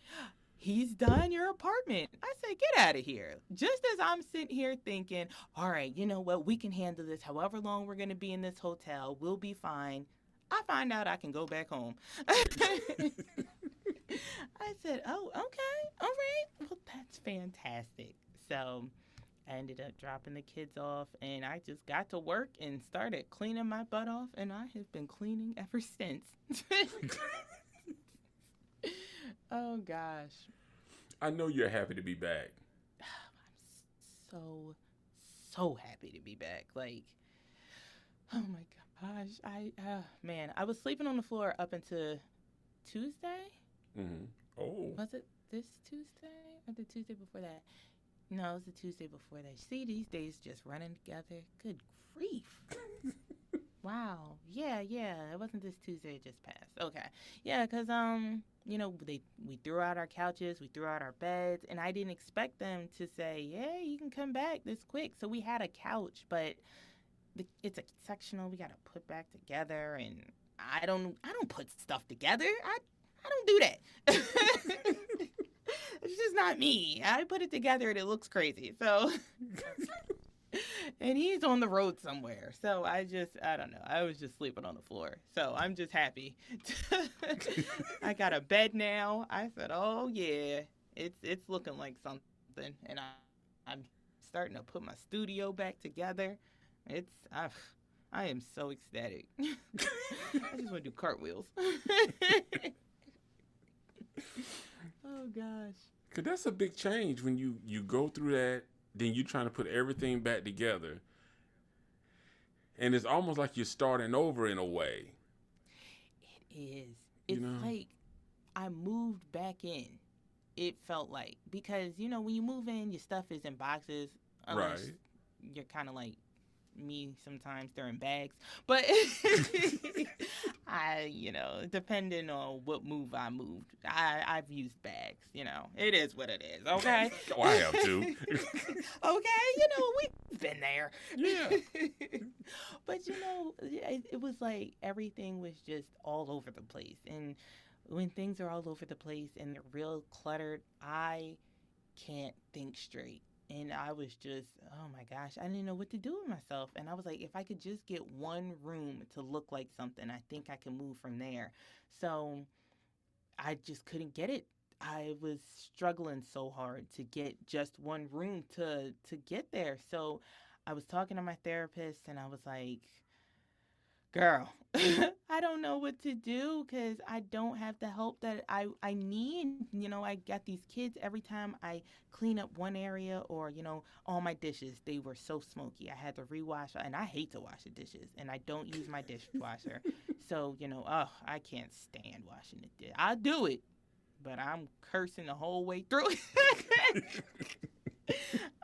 he's done your apartment. I said, get out of here. Just as I'm sitting here thinking, all right, you know what? We can handle this however long we're going to be in this hotel. We'll be fine. I find out I can go back home. I said, oh, okay. All right. Well, that's fantastic. So I ended up dropping the kids off and I just got to work and started cleaning my butt off. And I have been cleaning ever since. Oh, gosh. I know you're happy to be back. I'm so happy to be back. Like, oh my gosh. I was sleeping on the floor up until Tuesday. Mm-hmm. Oh. Was it this Tuesday or the Tuesday before that? No, it was the Tuesday before that. See, these days just running together. Good grief. Wow. Yeah. It wasn't this Tuesday, it just passed. Okay. Yeah, because, we threw out our couches, we threw out our beds, and I didn't expect them to say, yeah, you can come back this quick. So we had a couch, but it's a sectional we got to put back together, and I don't put stuff together. I don't do that. It's just not me. I put it together and it looks crazy. So, and he's on the road somewhere. So I don't know. I was just sleeping on the floor. So I'm just happy. I got a bed now. I said, oh yeah, it's looking like something. And I'm starting to put my studio back together. I am so ecstatic. I just want to do cartwheels. Oh gosh. Cause that's a big change when you go through that, then you trying to put everything back together. And it's almost like you're starting over in a way. It is. It's like I moved back in. It felt like. Because, when you move in, your stuff is in boxes. Unless Right. You're kind of like me sometimes. They're in bags. But depending on what move I moved, I've used bags. It is what it is. Okay. Oh, I have too. Okay. We've been there. Yeah. But it was like everything was just all over the place, and when things are all over the place and they're real cluttered, I can't think straight. And I was just, oh my gosh, I didn't know what to do with myself. And I was like, if I could just get one room to look like something, I think I can move from there. So I just couldn't get it. I was struggling so hard to get just one room to get there. So I was talking to my therapist and I was like, Girl, I don't know what to do because I don't have the help that I need. I got these kids every time I clean up one area or, all my dishes, they were so smoky. I had to rewash, and I hate to wash the dishes, and I don't use my dishwasher. So, I can't stand washing the dish. I'll do it, but I'm cursing the whole way through.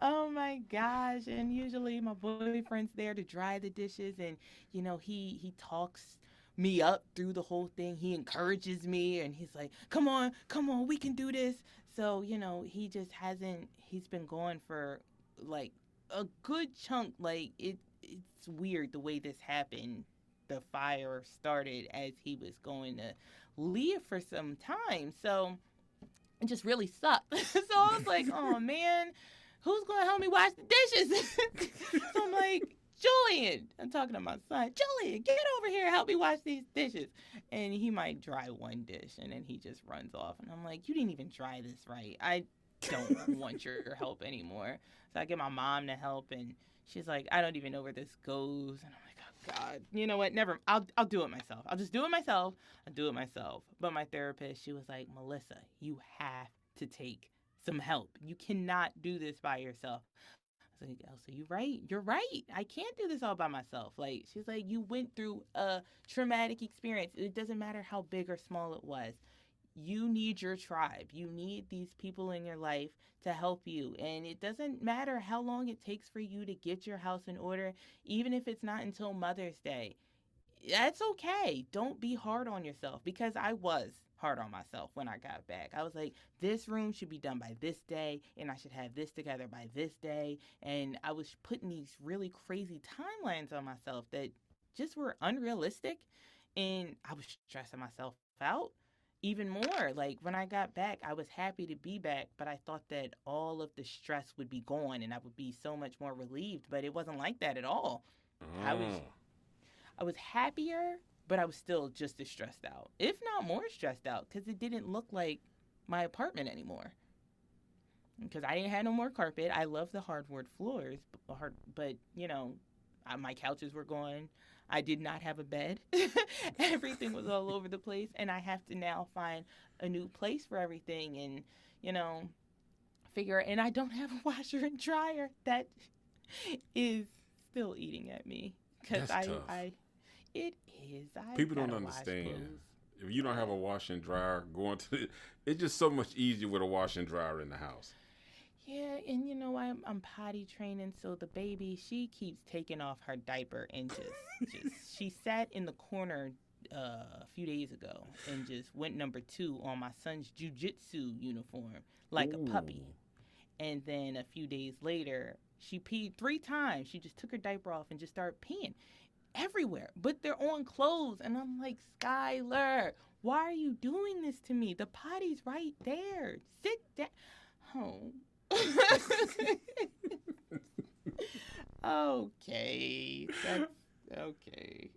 Oh my gosh. And usually my boyfriend's there to dry the dishes, and he talks me up through the whole thing. He encourages me, and he's like, come on, we can do this. So, he just hasn't he's been gone for like a good chunk. Like it's weird the way this happened. The fire started as he was going to leave for some time. So it just really sucked. So I was like, oh man, who's going to help me wash the dishes? So I'm like, Julian, I'm talking to my son, Julian, get over here, help me wash these dishes. And he might dry one dish, and then he just runs off. And I'm like, you didn't even dry this right. I don't want your help anymore. So I get my mom to help, and she's like, I don't even know where this goes. And I'm like, oh God, you know what? Never. I'll do it myself. I'll just do it myself. I'll do it myself. But my therapist, she was like, Melissa, you have to take some help. You cannot do this by yourself. I was like, Elsa, you're right. You're right. I can't do this all by myself. Like, she's like, you went through a traumatic experience. It doesn't matter how big or small it was. You need your tribe. You need these people in your life to help you. And it doesn't matter how long it takes for you to get your house in order, even if it's not until Mother's Day. That's okay. Don't be hard on yourself, because I was hard on myself when I got back. I was like, this room should be done by this day, and I should have this together by this day. And I was putting these really crazy timelines on myself that just were unrealistic. And I was stressing myself out even more. Like when I got back, I was happy to be back, but I thought that all of the stress would be gone and I would be so much more relieved. But it wasn't like that at all. I was happier, but I was still just as stressed out, if not more stressed out, because it didn't look like my apartment anymore. Because I didn't have no more carpet. I love the hardwood floors, but my couches were gone. I did not have a bed. Everything was all over the place, and I have to now find a new place for everything, and figure. And I don't have a washer and dryer. That is still eating at me because That's tough. It is. People don't understand. If you don't have a washer and dryer, it's just so much easier with a washer and dryer in the house. Yeah, and I'm potty training, so the baby, she keeps taking off her diaper and just she sat in the corner a few days ago and just went number 2 on my son's jujitsu uniform like Ooh. A puppy. And then a few days later, she peed 3 times. She just took her diaper off and just started peeing everywhere, but they're on clothes. And I'm like, Skylar, why are you doing this to me? The potty's right there. Sit down. Oh. Okay. That's okay.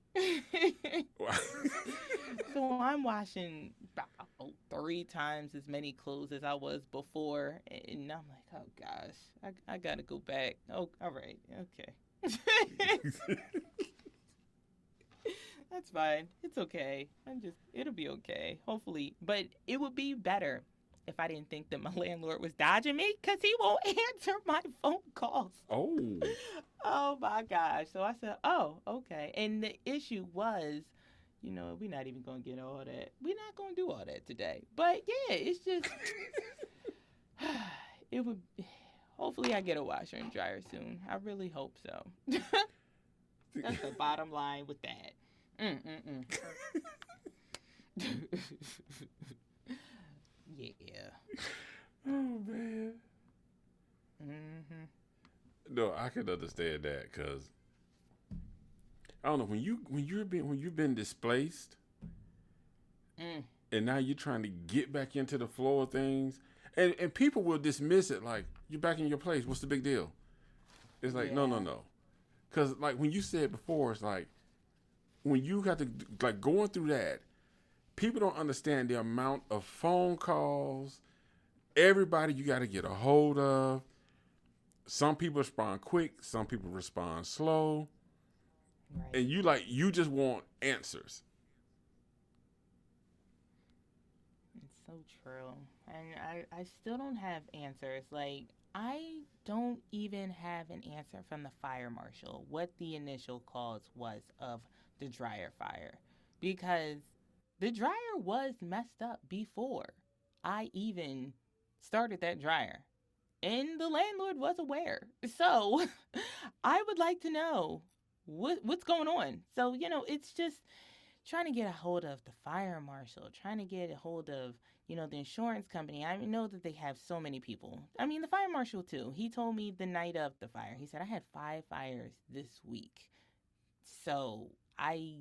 So I'm washing about 3 times as many clothes as I was before. And I'm like, oh gosh, I gotta go back. Oh, all right. Okay. That's fine. It's okay. It'll be okay. Hopefully. But it would be better if I didn't think that my landlord was dodging me, because he won't answer my phone calls. Oh. Oh my gosh. So I said, oh, okay. And the issue was, we're not even going to get all that. We're not going to do all that today. But yeah, it's just, it would, hopefully I get a washer and dryer soon. I really hope so. That's the bottom line with that. Yeah. Oh man. No, I can understand that, because I don't know, when you've been displaced, and now you're trying to get back into the flow of things, and people will dismiss it like, you're back in your place. What's the big deal? It's like, no. Because like when you said before, it's like when you got to like going through that, people don't understand the amount of phone calls, everybody you got to get a hold of. Some people respond quick, some people respond slow. Right. And you just want answers. It's so true. And I still don't have answers. Like, I don't even have an answer from the fire marshal what the initial cause was of the dryer fire. Because the dryer was messed up before I even started that dryer. And the landlord was aware. So I would like to know what's going on. So, it's just trying to get a hold of the fire marshal, trying to get a hold of, the insurance company. I know that they have so many people. I mean, the fire marshal too. He told me the night of the fire. He said, I had 5 fires this week. So I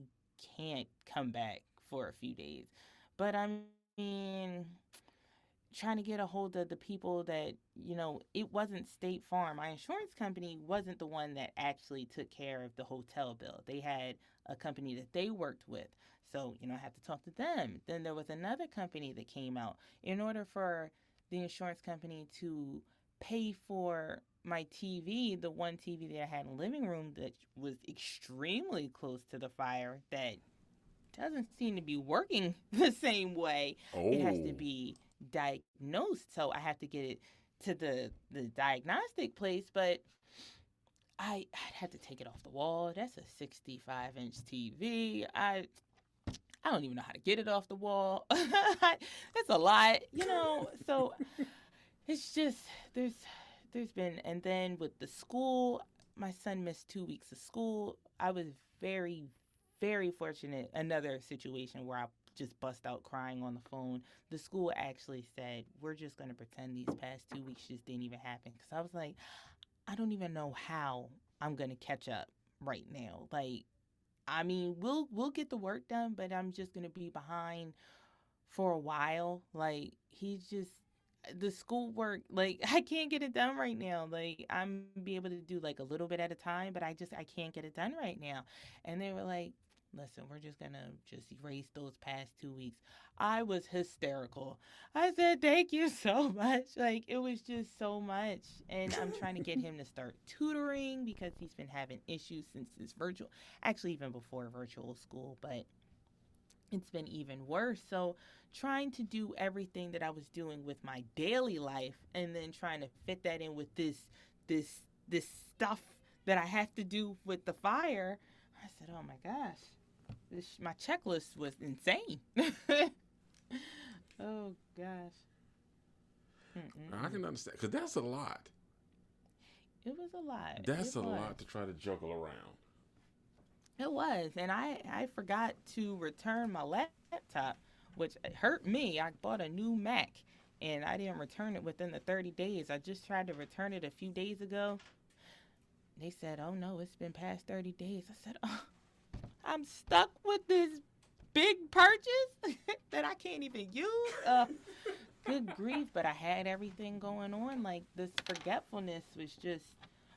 can't come back for a few days. But I mean, trying to get a hold of the people that, it wasn't State Farm. My insurance company wasn't the one that actually took care of the hotel bill. They had a company that they worked with. So, I had to talk to them. Then there was another company that came out. In order for the insurance company to pay for my TV, the one TV that I had in the living room that was extremely close to the fire, that doesn't seem to be working the same way. It has to Oh. be diagnosed. So I have to get it to the diagnostic place, but I'd have to take it off the wall. That's a 65-inch TV. I don't even know how to get it off the wall. That's a lot, So it's just there's been, and then with the school, my son missed 2 weeks of school. I was very, very fortunate. Another situation where I just bust out crying on the phone. The school actually said, we're just going to pretend these past 2 weeks just didn't even happen. Because I was like, I don't even know how I'm going to catch up right now. Like, I mean, we'll get the work done, but I'm just going to be behind for a while. Like, he's just, the schoolwork, like, I can't get it done right now. Like, I'm be able to do like a little bit at a time, but I can't get it done right now. And they were like, listen, we're just gonna just erase those past 2 weeks. I was hysterical. I said, thank you so much. Like, it was just so much. And I'm trying to get him to start tutoring because he's been having issues since this virtual, actually even before virtual school, but it's been even worse. So trying to do everything that I was doing with my daily life and then trying to fit that in with this this stuff that I have to do with the fire. I said, "Oh my gosh. My checklist was insane." Oh gosh. I can understand, because that's a lot. It was a lot. That's It a was. lot to try to juggle around. It was, and I forgot to return my laptop, which hurt me. I bought a new Mac, and I didn't return it within the 30 days. I just tried to return it a few days ago. They said, "Oh no, it's been past 30 days." I said, "Oh, I'm stuck with this big purchase that I can't even use." Good grief! But I had everything going on. Like, this forgetfulness was just.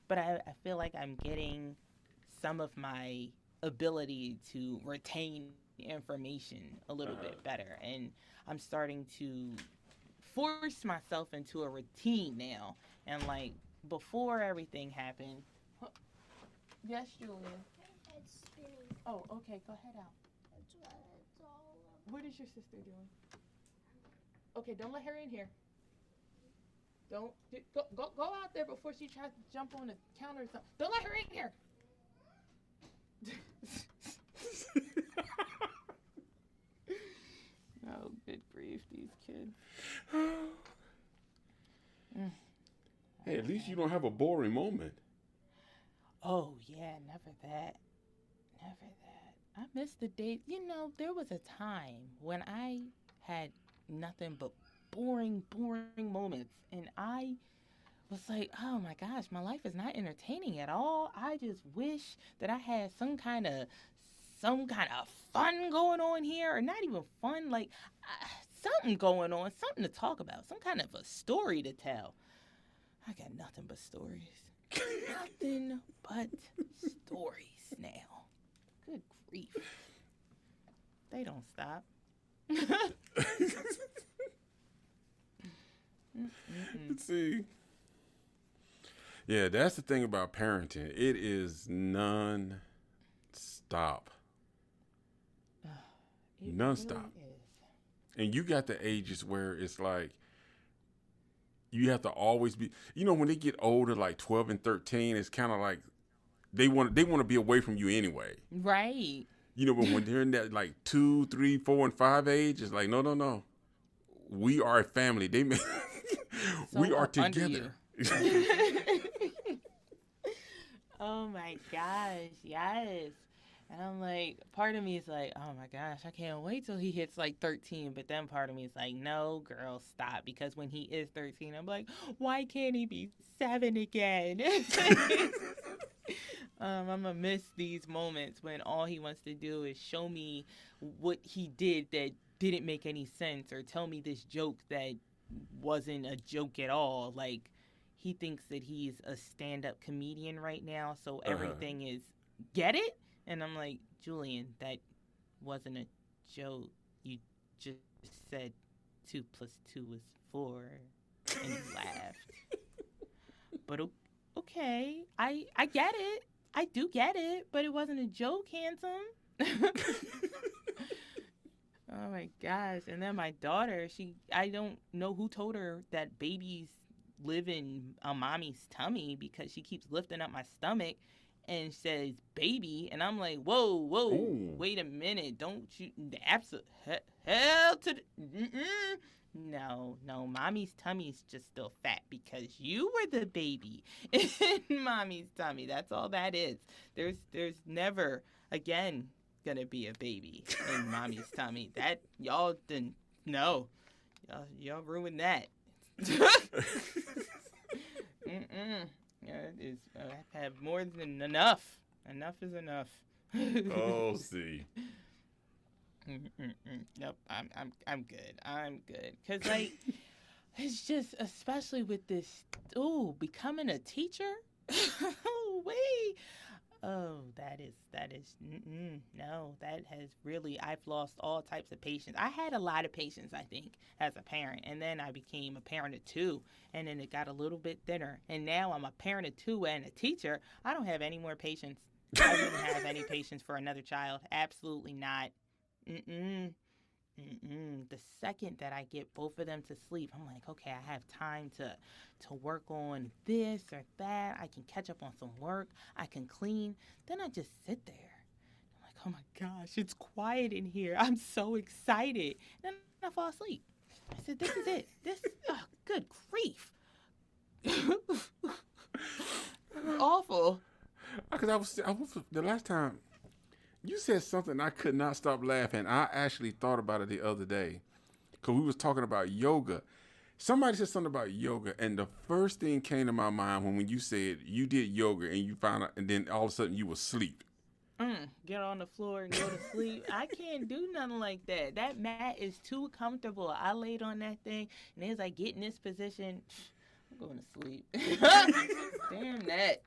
But I feel like I'm getting some of my ability to retain information a little bit better, and I'm starting to force myself into a routine now. And like, before everything happened. Yes, Julian. It's spinning. Oh, okay, go head out. That's what it's all about. What is your sister doing? Okay, don't let her in here. Don't go out there before she tries to jump on the counter or something. Don't let her in here. Oh, good grief, these kids. Hey, at least you don't have a boring moment. Oh, yeah, never that. Never that. I miss the days. There was a time when I had nothing but boring moments. And I was like, oh my gosh, my life is not entertaining at all. I just wish that I had some kind of fun going on here, or not even fun, like something going on, something to talk about, some kind of a story to tell. I got nothing but stories. Nothing but stories now. Good grief. They don't stop. See? Yeah, that's the thing about parenting. It is non-stop. nonstop. It Nonstop. really is. And you got the ages where it's like you have to always be. When they get older, like 12 and 13, it's kind of like they want to be away from you anyway. Right. But when they're in that like 2, 3, 4, and 5 age, it's like no. We are a family. We are together. Oh my gosh, yes. And I'm like, part of me is like, oh my gosh, I can't wait till he hits like 13. But then part of me is like, no, girl, stop. Because when he is 13, I'm like, why can't he be 7 again? I'm going to miss these moments when all he wants to do is show me what he did that didn't make any sense, or tell me this joke that wasn't a joke at all. Like, he thinks that he's a stand-up comedian right now, so everything is, get it? And I'm like, Julian, that wasn't a joke. You just said 2 + 2 is 4, and you laughed. But okay, I get it. I do get it, but it wasn't a joke, handsome. Oh my gosh. And then my daughter, I don't know who told her that babies live in a mommy's tummy, because she keeps lifting up my stomach and says baby, and I'm like, whoa, Ooh. wait a minute, don't you, hell to the, no, mommy's tummy's just still fat because you were the baby in mommy's tummy. That's all that is. There's never again gonna be a baby in mommy's tummy. That y'all didn't know. Y'all ruined that. Yeah, it is. I have more than enough. Enough is enough. Oh, see. Nope. I'm good. I'm good. Cause like, it's just, especially with this. Ooh, becoming a teacher. Oh wait. Oh, that is. No, that has really. I've lost all types of patience. I had a lot of patience, I think, as a parent, and then I became a parent of 2, and then it got a little bit thinner, and now I'm a parent of 2 and a teacher. I don't have any more patience. I wouldn't have any patience for another child. Absolutely not. The second that I get both of them to sleep, I'm like, okay, I have time to work on this or that. I can catch up on some work. I can clean. Then I just sit there. I'm like, oh my gosh, it's quiet in here. I'm so excited. And then I fall asleep. I said, this is it. Good grief. Awful. Because I was the last time you said something, I could not stop laughing. I actually thought about it the other day because we was talking about yoga. Somebody said something about yoga, and the first thing came to my mind when you said you did yoga and you found out, and then all of a sudden you were asleep. Get on the floor and go to sleep. I can't do nothing like that. That mat is too comfortable. I laid on that thing, and as I get in this position, I'm going to sleep. Damn that.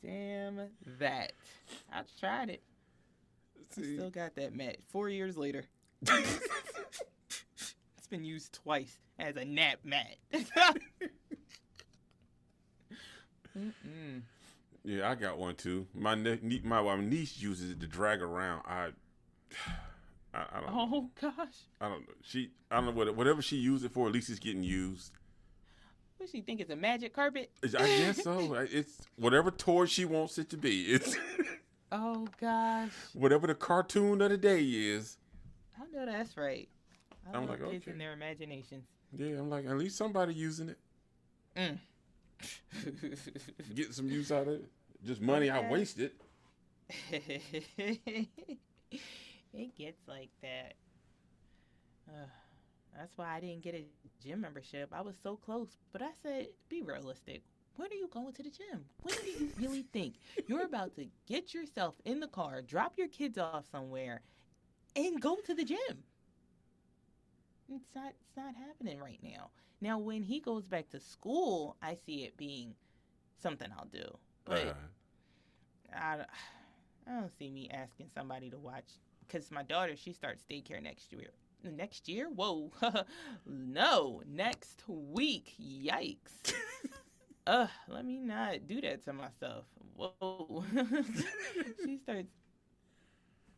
Damn that. I tried it. See? Still got that mat 4 years later. It's been used twice as a nap mat. Yeah, I got one too. My niece uses it to drag around. I don't know. Oh gosh. I don't know. I don't know whatever she used it for. At least it's getting used. What she think it's a magic carpet? I guess so. It's whatever toy she wants it to be. It's oh gosh. whatever the cartoon of the day is. I know that's right. I love like, kids okay. and their imaginations. Yeah, I'm like, at least somebody using it. Getting some use out of it. Just money I wasted. It gets like that. That's why I didn't get a gym membership. I was so close, but I said, be realistic. When are you going to the gym? When do you really think you're about to get yourself in the car, drop your kids off somewhere, and go to the gym? It's not happening right now. Now, when he goes back to school, I see it being something I'll do. But I don't see me asking somebody to watch, because my daughter, she starts daycare next year. Next year? Whoa. No, next week. Yikes. let me not do that to myself. Whoa. She starts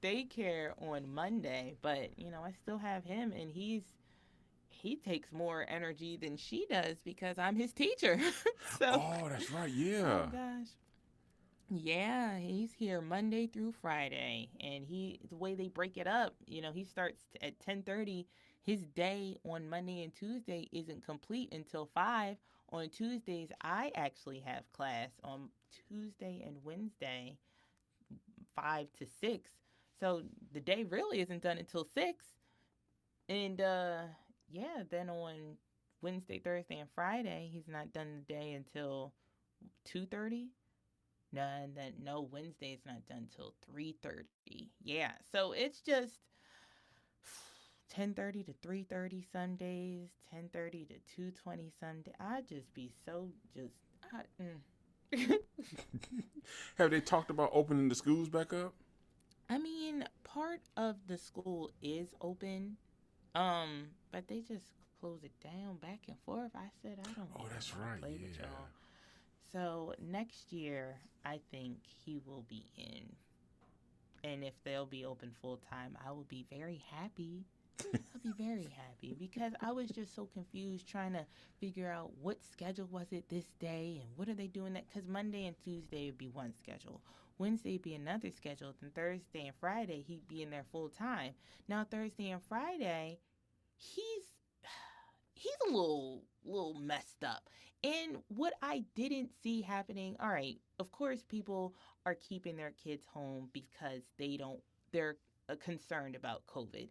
daycare on Monday, but I still have him, and he takes more energy than she does because I'm his teacher. So, Oh, that's right. oh Yeah. gosh. Yeah, he's here Monday through Friday, and the way they break it up, he starts at 10:30. His day on Monday and Tuesday isn't complete until 5. On Tuesdays, I actually have class on Tuesday and Wednesday, 5 to 6. So the day really isn't done until 6. And yeah, then on Wednesday, Thursday, and Friday, he's not done the day until 2:30. No, and then no, Wednesday's not done till 3:30. Yeah, so it's just 10:30 to 3:30 Sundays, 10:30 to 2:20 Sunday. I just be so just. Have they talked about opening the schools back up? I mean, part of the school is open, but they just close it down back and forth. I said I don't. Oh, that's wanna right. Play with Yeah. y'all. So next year, I think he will be in. And if they'll be open full time, I will be very happy. I'll be very happy because I was just so confused trying to figure out what schedule was it this day and what are they doing that, because Monday and Tuesday would be one schedule. Wednesday would be another schedule. Then Thursday and Friday, he'd be in there full time. Now Thursday and Friday, he's a little messed up. And what I didn't see happening, all right, of course people are keeping their kids home because they're concerned about COVID.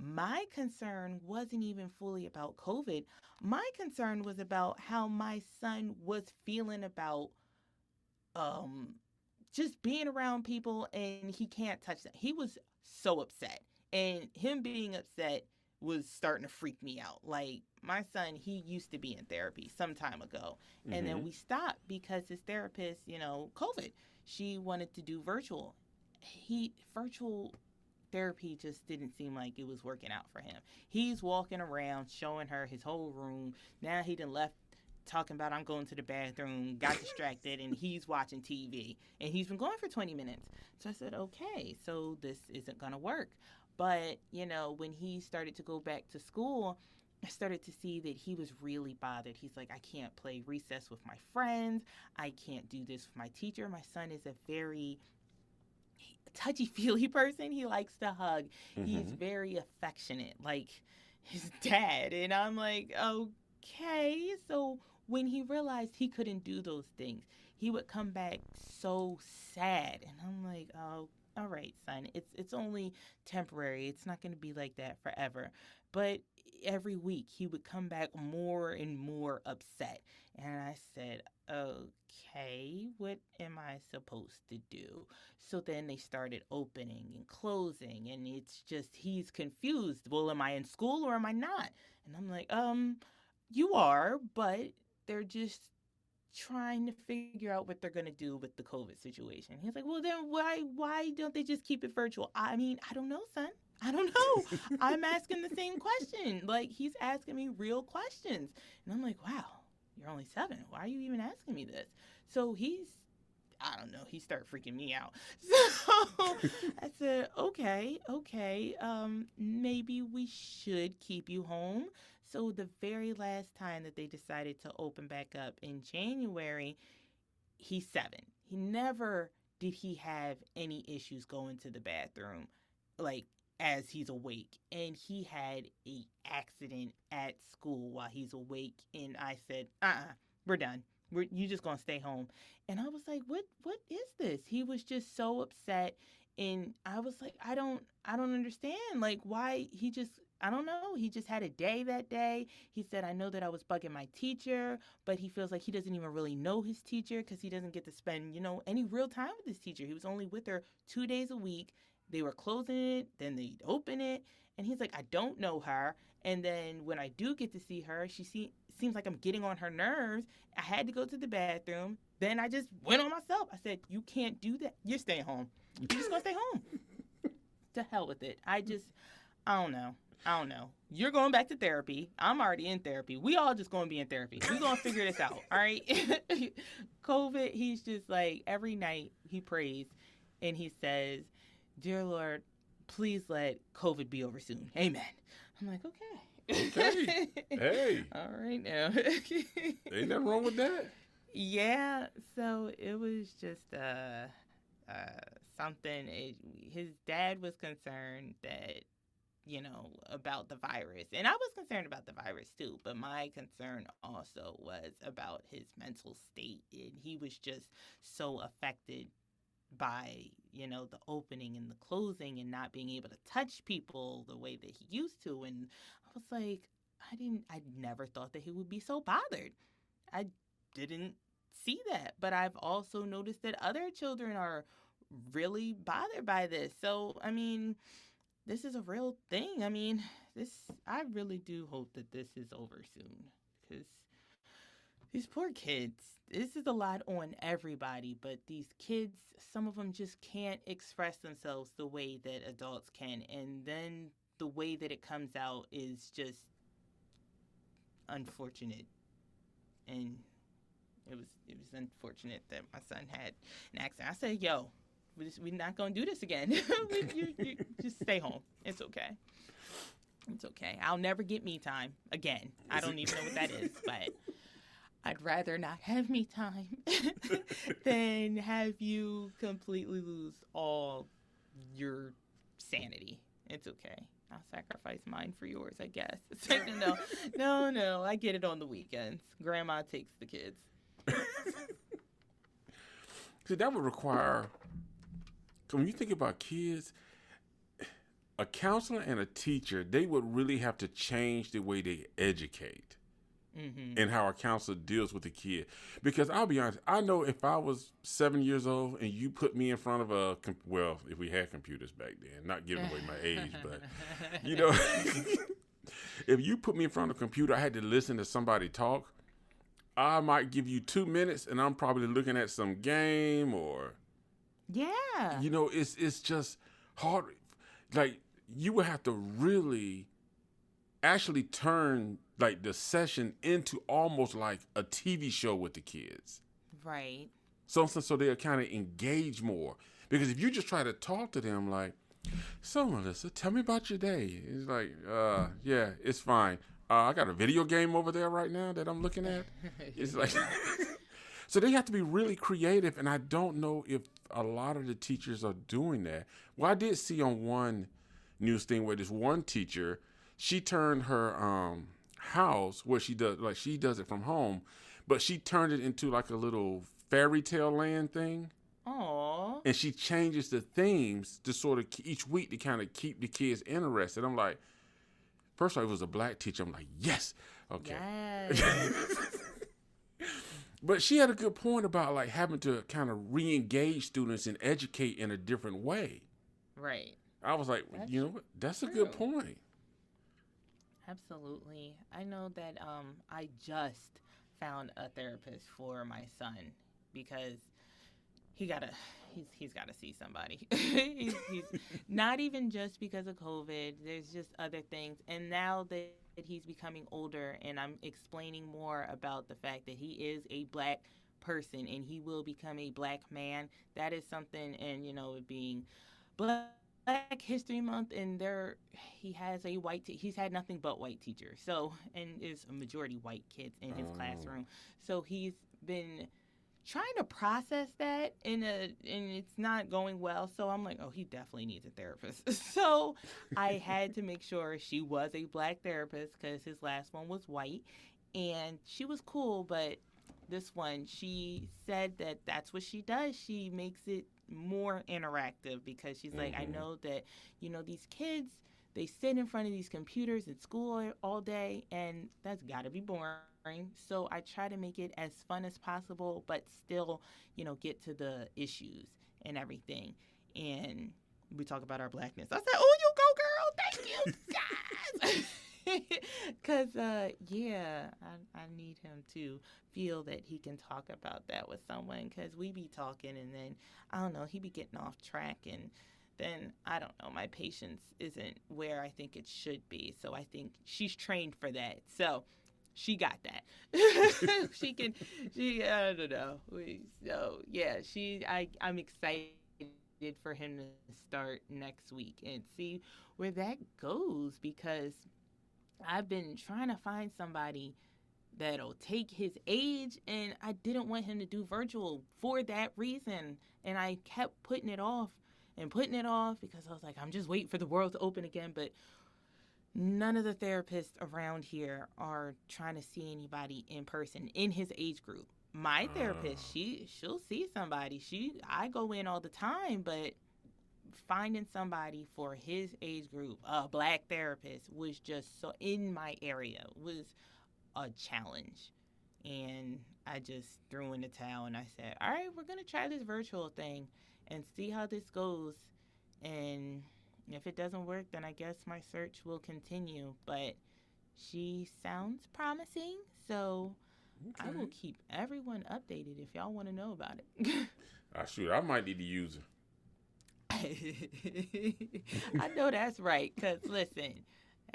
My concern wasn't even fully about COVID. My concern was about how my son was feeling about um just being around people and he can't touch that. He was so upset. And him being upset was starting to freak me out. Like my son, he used to be in therapy some time ago. And then we stopped because his therapist, COVID. She wanted to do virtual. Virtual therapy just didn't seem like it was working out for him. He's walking around showing her his whole room. Now he done left talking about I'm going to the bathroom, got distracted, and he's watching TV. And he's been going for 20 minutes. So I said, okay, so this isn't going to work. But, when he started to go back to school, I started to see that he was really bothered. He's like, I can't play recess with my friends. I can't do this with my teacher. My son is a very touchy-feely person. He likes to hug. He's very affectionate, like his dad. And I'm like, okay. So when he realized he couldn't do those things, he would come back so sad. And I'm like, oh, all right, son, it's only temporary. It's not going to be like that forever. But every week he would come back more and more upset. And I said, okay, what am I supposed to do? So then they started opening and closing, and it's just, he's confused. Well, am I in school or am I not? And I'm like, you are, but they're just trying to figure out what they're going to do with the COVID situation. He's like, well, then why don't they just keep it virtual? I mean, I don't know, son. I don't know. I'm asking the same question. Like, he's asking me real questions. And I'm like, wow, you're only 7. Why are you even asking me this? So I don't know, he started freaking me out. So I said, okay, maybe we should keep you home. So the very last time that they decided to open back up in January, he's 7. He never did he have any issues going to the bathroom, like, as he's awake. And he had a accident at school while he's awake. And I said, we're done. You just gonna stay home. And I was like, what is this? He was just so upset. And I was like, I don't understand. Like, why I don't know. He just had a day that day. He said, I know that I was bugging my teacher, but he feels like he doesn't even really know his teacher because he doesn't get to spend, any real time with his teacher. He was only with her 2 days a week. They were closing it, then they'd open it. And he's like, I don't know her. And then when I do get to see her, seems like I'm getting on her nerves. I had to go to the bathroom. Then I just went on myself. I said, you can't do that. You're staying home. You're just going to stay home. To hell with it. I don't know. I don't know. You're going back to therapy. I'm already in therapy. We all just going to be in therapy. We're going to figure this out, all right? COVID, he's just like, every night he prays and he says, "Dear Lord, please let COVID be over soon. Amen." I'm like, okay. Okay. Hey. All right now. Ain't nothing wrong with that. Yeah, so it was just something. His dad was concerned that, about the virus. And I was concerned about the virus too, but my concern also was about his mental state. And he was just so affected by, the opening and the closing and not being able to touch people the way that he used to. And I was like, I never thought that he would be so bothered. I didn't see that, but I've also noticed that other children are really bothered by this. So, I mean, this is a real thing. I mean, I really do hope that this is over soon, because these poor kids, this is a lot on everybody, but these kids, some of them just can't express themselves the way that adults can, and then the way that it comes out is just unfortunate. And it was unfortunate that my son had an accident. I said, "Yo, we're not gonna do this again. you just stay home. It's okay. It's okay. I'll never get me time again. I don't even know what that is, but I'd rather not have me time than have you completely lose all your sanity. It's okay. I'll sacrifice mine for yours, I guess." It's like, no, I get it on the weekends. Grandma takes the kids. See, that would require, so when you think about kids, a counselor and a teacher, they would really have to change the way they educate. Mm-hmm. And how a counselor deals with a kid. Because I'll be honest, I know if I was 7 years old and you put me in front of if we had computers back then, not giving away my age, but, if you put me in front of a computer, I had to listen to somebody talk, I might give you 2 minutes and I'm probably looking at some game or. Yeah. It's just hard. Like, you would have to really actually turn like the session into almost like a TV show with the kids. Right. So they'll kind of engage more. Because if you just try to talk to them like, "So Melissa, tell me about your day." It's like, yeah, it's fine. I got a video game over there right now that I'm looking at. It's like, so they have to be really creative. And I don't know if a lot of the teachers are doing that. Well, I did see on one news thing where this one teacher, she turned her house where she does it from home, but she turned it into like a little fairy tale land thing. Aww. And she changes the themes to sort of each week to kind of keep the kids interested. I'm like, first of all, it was a black teacher. I'm like, yes, okay. Yes. But she had a good point about like having to kind of re-engage students and educate in a different way. Right. I was like, you know what? That's a good point. Absolutely. I know that I just found a therapist for my son because he's got to see somebody. he's not even just because of COVID. There's just other things. And now that he's becoming older and I'm explaining more about the fact that he is a black person and he will become a black man, that is something. And, it being Black History Month, and he has a he's had nothing but white teachers. So, and is a majority white kids in his classroom. So he's been trying to process that and it's not going well. So I'm like, oh, he definitely needs a therapist. So I had to make sure she was a black therapist because his last one was white, and she was cool. But this one, she said that that's what she does. She makes it more interactive because she's like, I know that, these kids, they sit in front of these computers in school all day, and that's got to be boring. So I try to make it as fun as possible, but still, get to the issues and everything. And we talk about our blackness. I said, oh, you go, girl. Thank you, guys. Because, I need him to feel that he can talk about that with someone, because we be talking and then, I don't know, he be getting off track, and then I don't know. My patience isn't where I think it should be. So I think she's trained for that. So she got that. I don't know. So yeah, I'm excited for him to start next week and see where that goes, because I've been trying to find somebody that'll take his age, and I didn't want him to do virtual for that reason. And I kept putting it off and putting it off because I was like, I'm just waiting for the world to open again. But none of the therapists around here are trying to see anybody in person in his age group. My therapist, she'll see somebody. I go in all the time, but finding somebody for his age group, a black therapist, was just so in my area was a challenge. And I just threw in the towel and I said, all right, we're going to try this virtual thing and see how this goes. And if it doesn't work, then I guess my search will continue. But she sounds promising, so I will keep everyone updated if y'all want to know about it. Shoot, I might need to use her. I know that's right. Cause listen,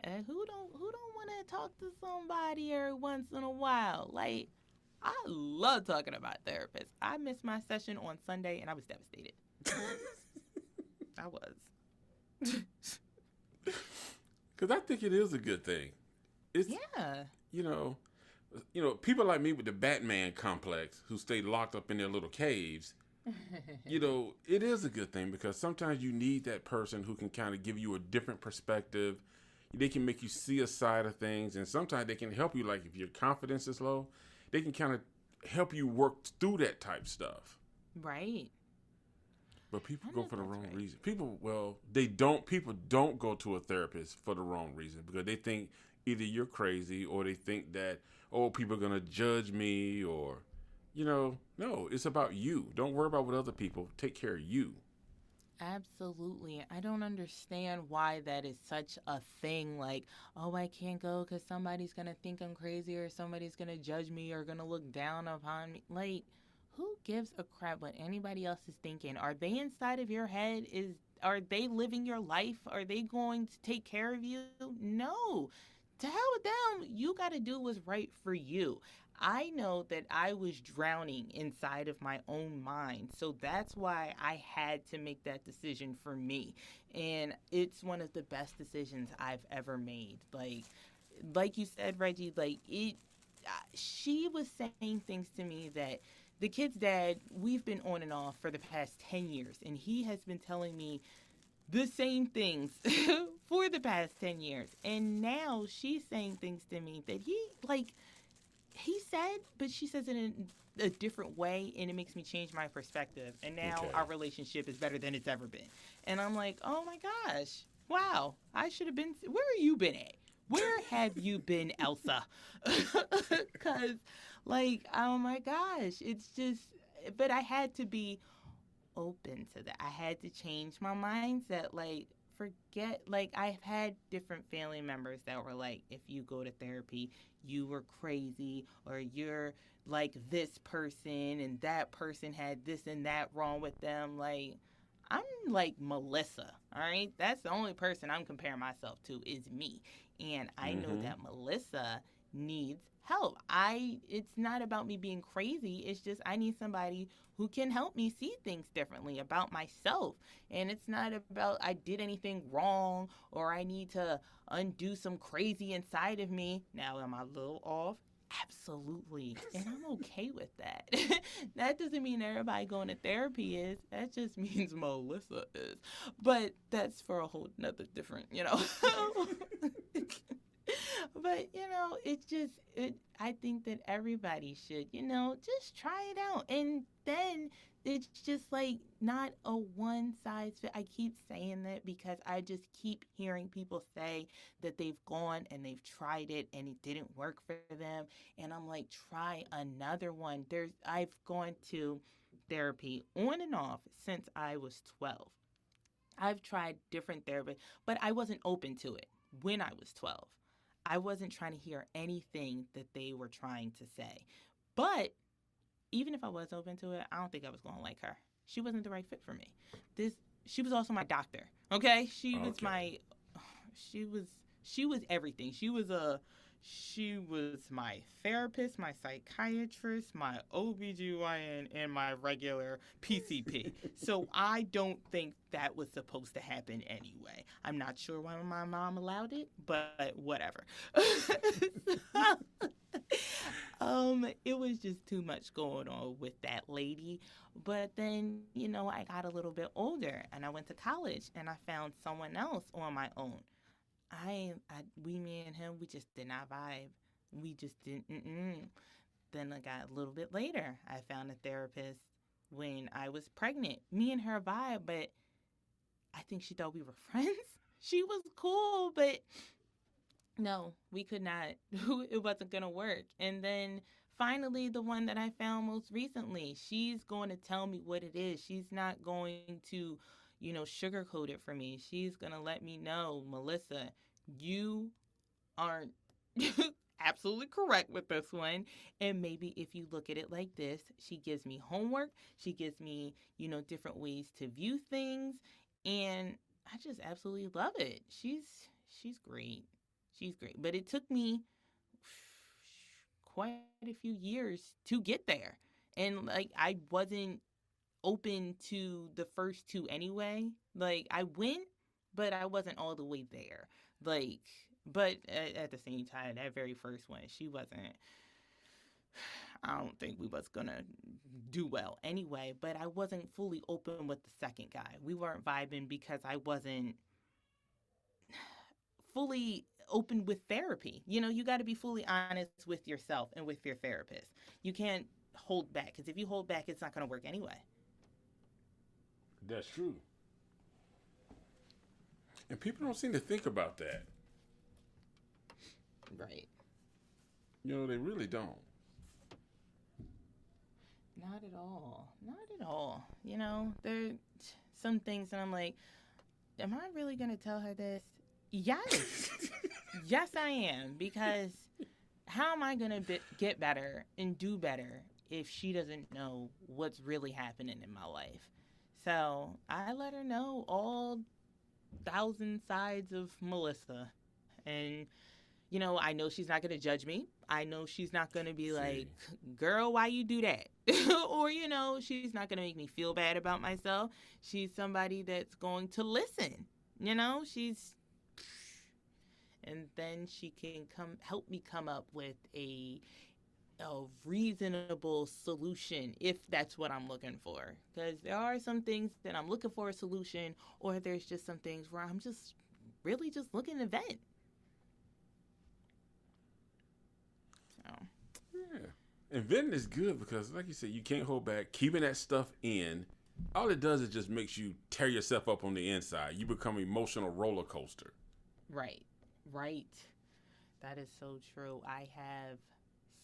who don't want to talk to somebody every once in a while? Like, I love talking about therapists. I missed my session on Sunday and I was devastated. I was. Because I think it is a good thing. It's, yeah. You know, people like me with the Batman complex who stay locked up in their little caves. It is a good thing because sometimes you need that person who can kind of give you a different perspective. They can make you see a side of things, and sometimes they can help you. Like if your confidence is low, they can kind of help you work through that type stuff. Right. But people go for the wrong reason. People don't go to a therapist for the wrong reason because they think either you're crazy or they think that, people are going to judge me or, no, it's about you. Don't worry about what other people, take care of you. Absolutely. I don't understand why that is such a thing. Like, I can't go because somebody's going to think I'm crazy or somebody's going to judge me or going to look down upon me. Like, who gives a crap what anybody else is thinking? Are they inside of your head? Are they living your life? Are they going to take care of you? No. To hell with them. You got to do what's right for you. I know that I was drowning inside of my own mind. So that's why I had to make that decision for me. And it's one of the best decisions I've ever made. Like you said, Reggie, she was saying things to me that the kid's dad, we've been on and off for the past 10 years. And he has been telling me the same things for the past 10 years. And now she's saying things to me that he said, but she says it in a different way, and it makes me change my perspective. And now our relationship is better than it's ever been. And I'm like, oh my gosh, wow, I should have been. Where have you been at? Where have you been, Elsa? Because, oh my gosh, it's just. But I had to be open to that. I had to change my mindset. Forget. I've had different family members that were like, if you go to therapy, you were crazy, or you're like this person and that person had this and that wrong with them. I'm like Melissa, all right? That's the only person I'm comparing myself to is me. And I know that Melissa needs help. It's not about me being crazy. It's just I need somebody who can help me see things differently about myself. And it's not about I did anything wrong or I need to undo some crazy inside of me. Now, am I a little off? Absolutely. And I'm okay with that. That doesn't mean everybody going to therapy is. That just means Melissa is. But that's for a whole nother different, But, I think that everybody should, just try it out. And then it's just not a one size fit. I keep saying that because I just keep hearing people say that they've gone and they've tried it and it didn't work for them. And I'm like, try another one. I've gone to therapy on and off since I was 12. I've tried different therapists, but I wasn't open to it when I was 12. I wasn't trying to hear anything that they were trying to say. But even if I was open to it, I don't think I was going to like her. She wasn't the right fit for me. she was also my doctor. Okay, she was Okay. my, she was everything. She was my therapist, my psychiatrist, my OBGYN, and my regular PCP. So I don't think that was supposed to happen anyway. I'm not sure why my mom allowed it, but whatever. It was just too much going on with that lady. But then, I got a little bit older and I went to college and I found someone else on my own. Me and him, we just did not vibe. We just didn't. Then I got a little bit later. I found a therapist when I was pregnant. Me and her vibe, but I think she thought we were friends. She was cool, but no, we could not. It wasn't going to work. And then finally, the one that I found most recently, she's going to tell me what it is. She's not going to, sugarcoat it for me. She's going to let me know, Melissa, you aren't absolutely correct with this one. And maybe if you look at it like this, she gives me homework. She gives me, different ways to view things. And I just absolutely love it. She's great. She's great. But it took me quite a few years to get there. And I wasn't open to the first two anyway. I went, but I wasn't all the way there. But at the same time, that very first one, she wasn't. I don't think we was gonna do well anyway. But I wasn't fully open with the second guy. We weren't vibing because I wasn't fully open with therapy. You got to be fully honest with yourself and with your therapist. You can't hold back because if you hold back, it's not going to work anyway. That's true. And people don't seem to think about that. Right. They really don't. Not at all. Not at all. There are some things that I'm like, am I really going to tell her this? Yes. Yes, I am. Because how am I going to get better and do better if she doesn't know what's really happening in my life? So I let her know all 1,000 sides of Melissa. And, I know she's not going to judge me. I know she's not going to be like, girl, why you do that? Or, she's not going to make me feel bad about myself. She's somebody that's going to listen. And then she can help me come up with a reasonable solution if that's what I'm looking for. Because there are some things that I'm looking for a solution, or there's just some things where I'm just really just looking to vent. So. Yeah. And venting is good because, like you said, you can't hold back. Keeping that stuff in, all it does is just makes you tear yourself up on the inside. You become an emotional roller coaster. Right. That is so true. I have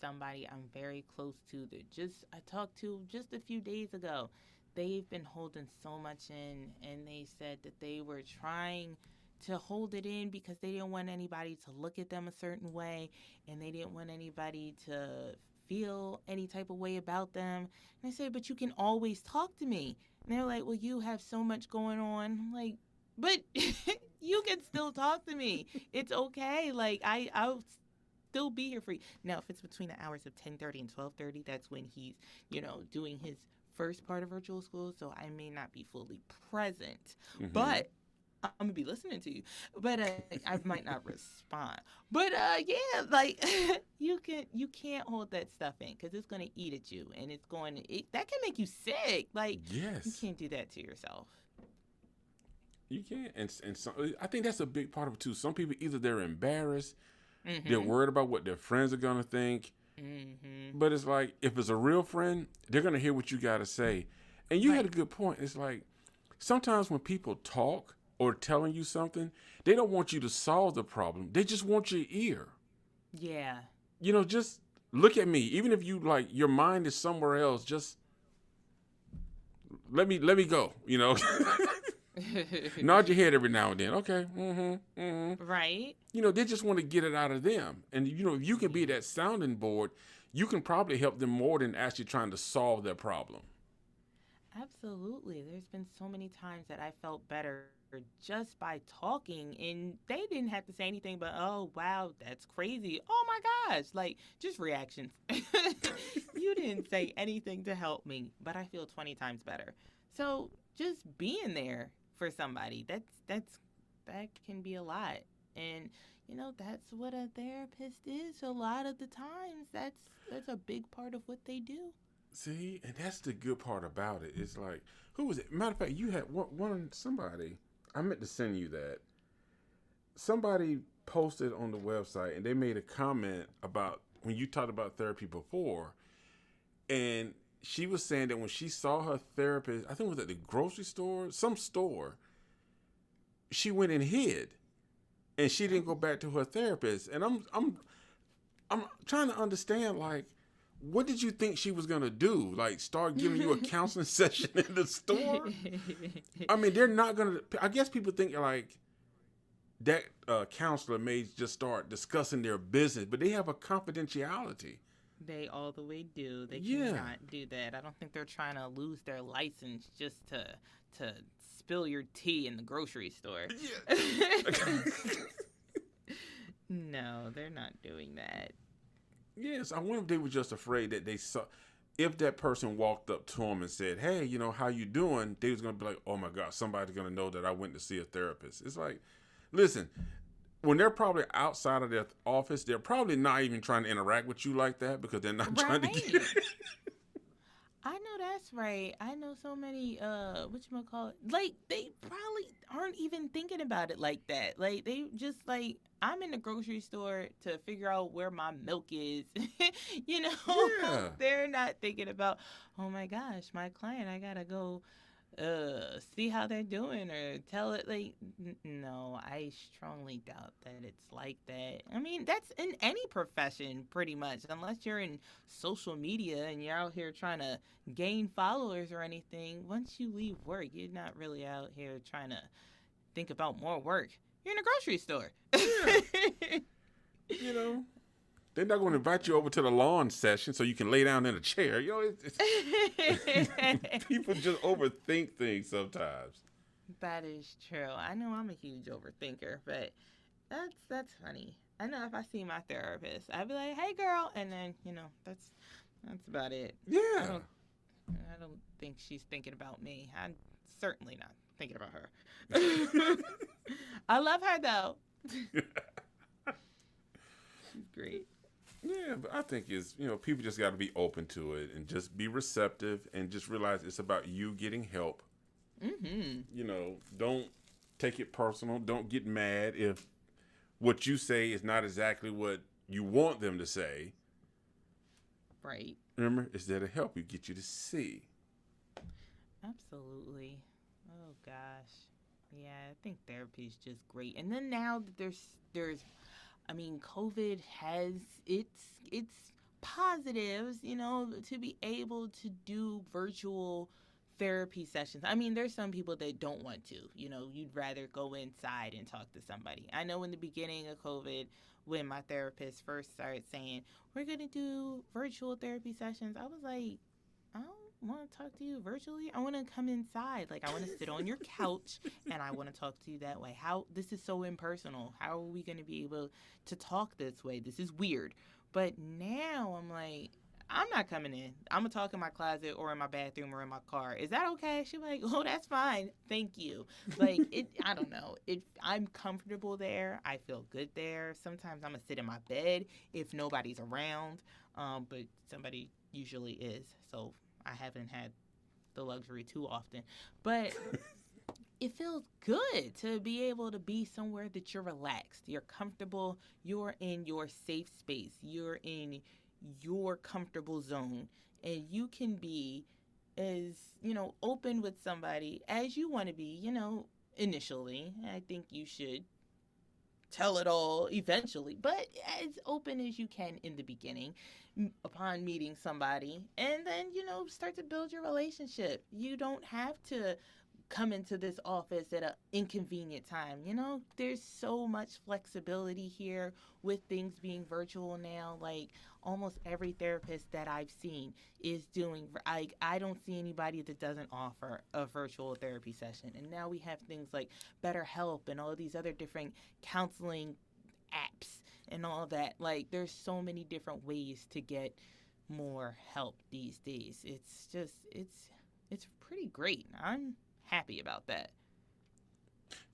somebody I'm very close to that I talked to just a few days ago. They've been holding so much in, and they said that they were trying to hold it in because they didn't want anybody to look at them a certain way, and they didn't want anybody to feel any type of way about them. And I said, but you can always talk to me. And they're like, well, you have so much going on. I'm like, but you can still talk to me. It's okay. I'll still be here for you. Now, if it's between the hours of 10:30 and 12:30, that's when he's, doing his first part of virtual school. So I may not be fully present, but I'm gonna be listening to you. But I might not respond. But you can't hold that stuff in because it's gonna eat at you, and that can make you sick. Yes, you can't do that to yourself. You can't, and I think that's a big part of it too. Some people either they're embarrassed, they're worried about what their friends are gonna think. But it's like if it's a real friend, they're gonna hear what you gotta say. And you had a good point. It's like sometimes when people talk or telling you something, they don't want you to solve the problem. They just want your ear. Yeah. Just look at me. Even if you your mind is somewhere else, just let me go. Nod your head every now and then. Okay. Right. They just want to get it out of them. And, if you can be that sounding board, you can probably help them more than actually trying to solve their problem. Absolutely. There's been so many times that I felt better just by talking, and they didn't have to say anything but, oh, wow, that's crazy. Oh my gosh. Like, just reactions. You didn't say anything to help me, but I feel 20 times better. So just being there for somebody, that can be a lot. And that's what a therapist is a lot of the times. That's a big part of what they do. See, and that's the good part about it. It's like, who was it? Matter of fact, you had somebody. I meant to send you that. Somebody posted on the website, and they made a comment about when you talked about therapy before, and she was saying that when she saw her therapist, I think it was at the grocery store, some store, she went and hid, and she didn't go back to her therapist. And I'm trying to understand, like, what did you think she was gonna do? Like, start giving you a counseling session in the store? I mean, they're not gonna. I guess people think like that counselor may just start discussing their business, but they have a confidentiality. They all the way do. They Yeah. cannot do that. I don't think they're trying to lose their license just to spill your tea in the grocery store. Yeah. No, they're not doing that. Yes, I wonder if they were just afraid that they saw. If that person walked up to them and said, "Hey, how you doing?" They was gonna be like, "Oh my God, somebody's gonna know that I went to see a therapist." It's like, listen, when they're probably outside of their office, they're probably not even trying to interact with you like that because they're not trying to Right. get. I know that's right. I know so many whatchamacallit, like they probably aren't even thinking about it like that. Like they just like I'm in the grocery store to figure out where my milk is. you know, Yeah. They're not thinking about, "Oh my gosh, my client, I got to go see how they're doing or tell it like no, I strongly doubt that it's like that. I mean, that's in any profession pretty much, unless you're in social media and you're out here trying to gain followers or anything. Once you leave work, you're not really out here trying to think about more work. You're in a grocery store. Yeah. you know, they're not going to invite you over to the lawn session so you can lay down in a chair. People just overthink things sometimes. That is true. I know I'm a huge overthinker, but that's funny. I know if I see my therapist, I'd be like, "Hey, girl," and then that's about it. I Yeah. don't I don't think she's thinking about me. I'm certainly not thinking about her. I love her though. She's great. Yeah, but I think people just got to be open to it and just be receptive and just realize it's about you getting help. Don't take it personal. Don't get mad if what you say is not exactly what you want them to say. Right. Remember, it's there to help you, get you to see. Absolutely. Oh gosh. Yeah, I think therapy is just great. And then now that there's I mean, COVID has its positives, to be able to do virtual therapy sessions. I mean, there's some people that don't want to. You'd rather go inside and talk to somebody. I know in the beginning of COVID, when my therapist first started saying, "We're going to do virtual therapy sessions," I was like, "I don't want to talk to you virtually. I want to come inside. Like, I want to sit on your couch and I want to talk to you that way. This is so impersonal. How are we going to be able to talk this way? This is weird." But now I'm like, "I'm not coming in. I'm going to talk in my closet or in my bathroom or in my car. Is that okay?" She's like, "Oh, that's fine. Thank you." Like, I don't know. I'm comfortable there. I feel good there. Sometimes I'm going to sit in my bed if nobody's around. But somebody usually is. So I haven't had the luxury too often, but it feels good to be able to be somewhere that you're relaxed, you're comfortable, you're in your safe space, you're in your comfortable zone, and you can be as, open with somebody as you want to be, initially. I think you should tell it all eventually, but as open as you can in the beginning upon meeting somebody, and then start to build your relationship. You don't have to come into this office at an inconvenient time. There's so much flexibility here with things being virtual now. Like almost every therapist that I've seen is doing, I don't see anybody that doesn't offer a virtual therapy session. And now we have things like BetterHelp and all these other different counseling apps and all that. Like there's so many different ways to get more help these days. It's pretty great. I'm happy about that.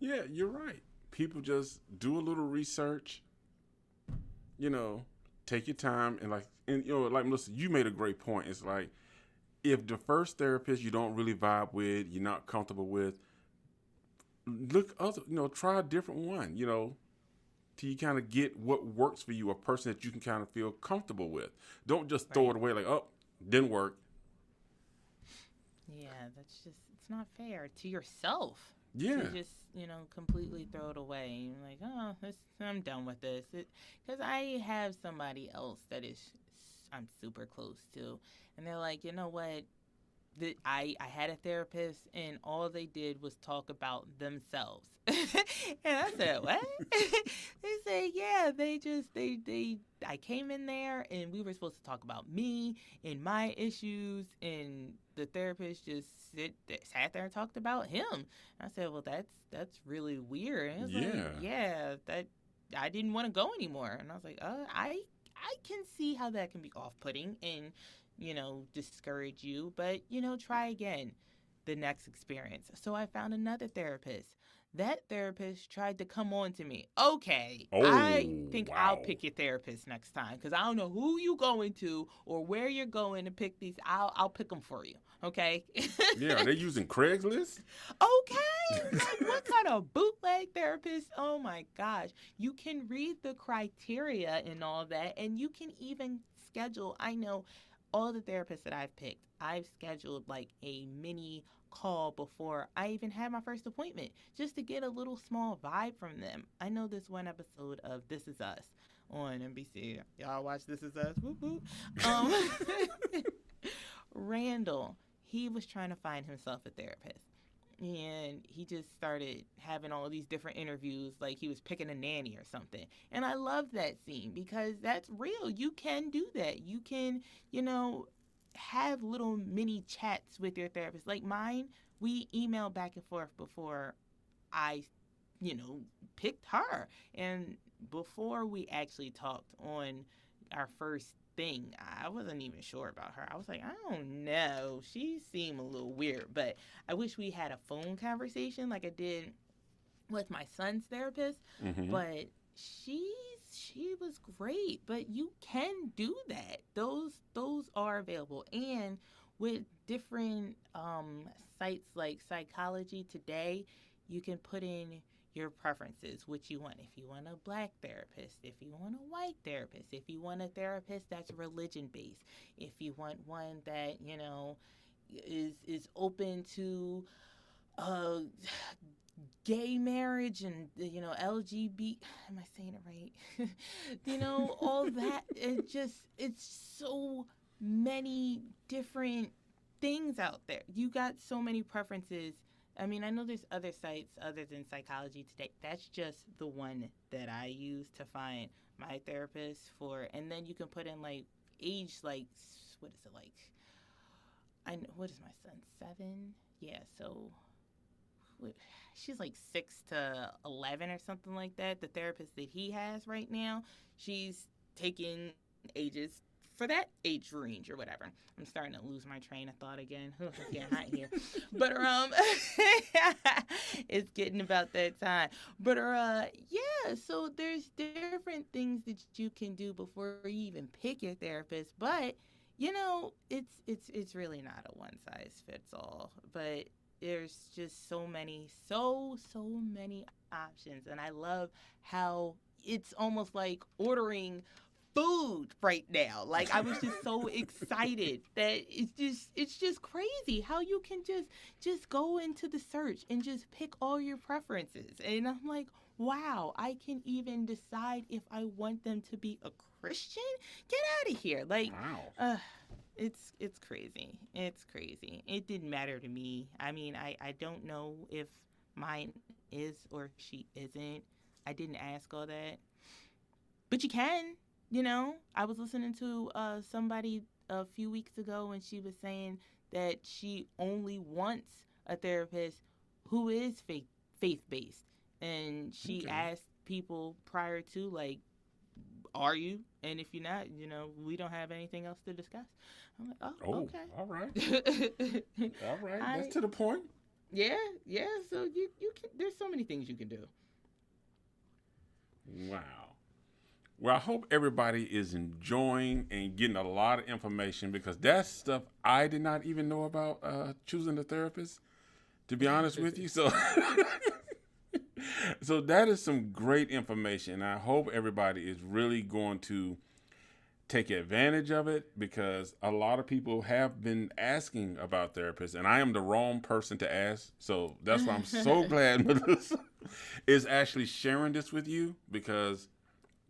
Yeah, you're right. People just do a little research, take your time like Melissa, you made a great point. It's like if the first therapist you don't really vibe with, you're not comfortable with, try a different one, till you kind of get what works for you, a person that you can kind of feel comfortable with. Don't just throw it away like, oh, didn't work. Yeah, it's not fair to yourself. Yeah. To just, completely throw it away. And like, oh, I'm done with this. Because I have somebody else that I'm super close to. And they're like, you know what? I had a therapist and all they did was talk about themselves. And I said, what? They said, yeah, I came in there and we were supposed to talk about me and my issues, and the therapist just sat there and talked about him. And I said, well, that's really weird. And it was like, yeah, that I didn't want to go anymore. And I was like, I can see how that can be off-putting and discourage you, but, try again the next experience. So I found another therapist. That therapist tried to come on to me. Okay, I think I'll pick your therapist next time because I don't know who you going to or where you're going to pick these. I'll pick them for you, okay? Yeah, are they using Craigslist? Okay, like what kind of bootleg therapist? Oh my gosh. You can read the criteria and all that, and you can even schedule. I know all the therapists that I've picked, I've scheduled like a mini call before I even had my first appointment just to get a little small vibe from them. I know this one episode of This Is Us on NBC. Y'all watch This Is Us? Whoop, whoop. Randall, he was trying to find himself a therapist. And he just started having all these different interviews like he was picking a nanny or something. And I love that scene because that's real. You can do that. You can, have little mini chats with your therapist. Like mine, we emailed back and forth before I, picked her. And before we actually talked on our first thing, I wasn't even sure about her. I was like, I don't know. She seemed a little weird, but I wish we had a phone conversation like I did with my son's therapist. Mm-hmm. But she was great. But you can do that. Those are available. And with different sites like Psychology Today, you can put in your preferences, what you want. If you want a black therapist, if you want a white therapist, if you want a therapist that's religion-based, if you want one that, is open to gay marriage and, LGBT, am I saying it right? All that. It's so many different things out there. You got so many preferences. I mean, I know there's other sites other than Psychology Today. That's just the one that I use to find my therapist for. And then you can put in like age, like, what is it like? What is my son? 7? Yeah, so she's like 6 to 11 or something like that. The therapist that he has right now, she's taking ages for that age range or whatever. I'm starting to lose my train of thought again. It's getting hot here. But it's getting about that time. But yeah, so there's different things that you can do before you even pick your therapist. But it's really not a one size fits all. But there's just so many options, and I love how it's almost like ordering food right now. Like I was just so excited that it's just crazy how you can just go into the search and just pick all your preferences. And I'm like, wow, I can even decide if I want them to be a Christian. Get out of here. Like, wow. it's crazy. It's crazy. It didn't matter to me. I mean, I don't know if mine is or she isn't. I didn't ask all that. But you can, I was listening to somebody a few weeks ago, and she was saying that she only wants a therapist who is faith based, and she asked people prior to, like, are you? And if you're not, we don't have anything else to discuss. I'm like, oh okay, all right, all right, that's to the point. Yeah. So you can. There's so many things you can do. Wow. Well, I hope everybody is enjoying and getting a lot of information, because that's stuff I did not even know about choosing a therapist, to be honest with you. So, so that is some great information. I hope everybody is really going to take advantage of it, because a lot of people have been asking about therapists, and I am the wrong person to ask. So that's why I'm so glad Melissa is actually sharing this with you, because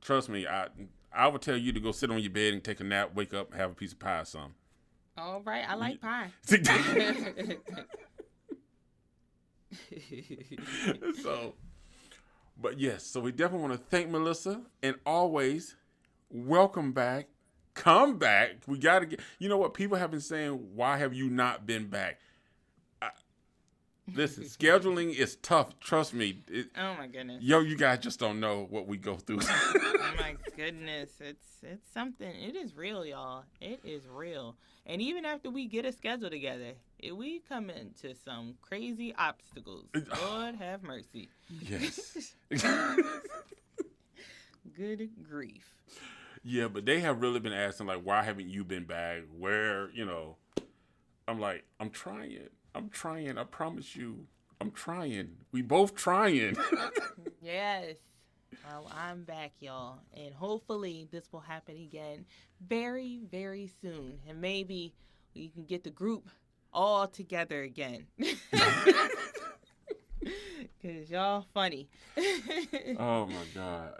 trust me, I would tell you to go sit on your bed and take a nap, wake up, have a piece of pie or something. All right, I like pie. But yes, so we definitely want to thank Melissa, and always welcome back. Come back. We got to get, you know what? People have been saying, why have you not been back? Listen, scheduling is tough. Trust me. Oh my goodness. You guys just don't know what we go through. Oh my goodness. It's something. It is real, y'all. It is real. And even after we get a schedule together, we come into some crazy obstacles. Lord have mercy. Yes. Good grief. Yeah, but they have really been asking, like, why haven't you been back? Where, I'm like, I'm trying. I promise you. I'm trying. We both trying. Yes. Well, I'm back, y'all. And hopefully this will happen again very, very soon. And maybe we can get the group all together again. Because y'all funny. Oh, my God.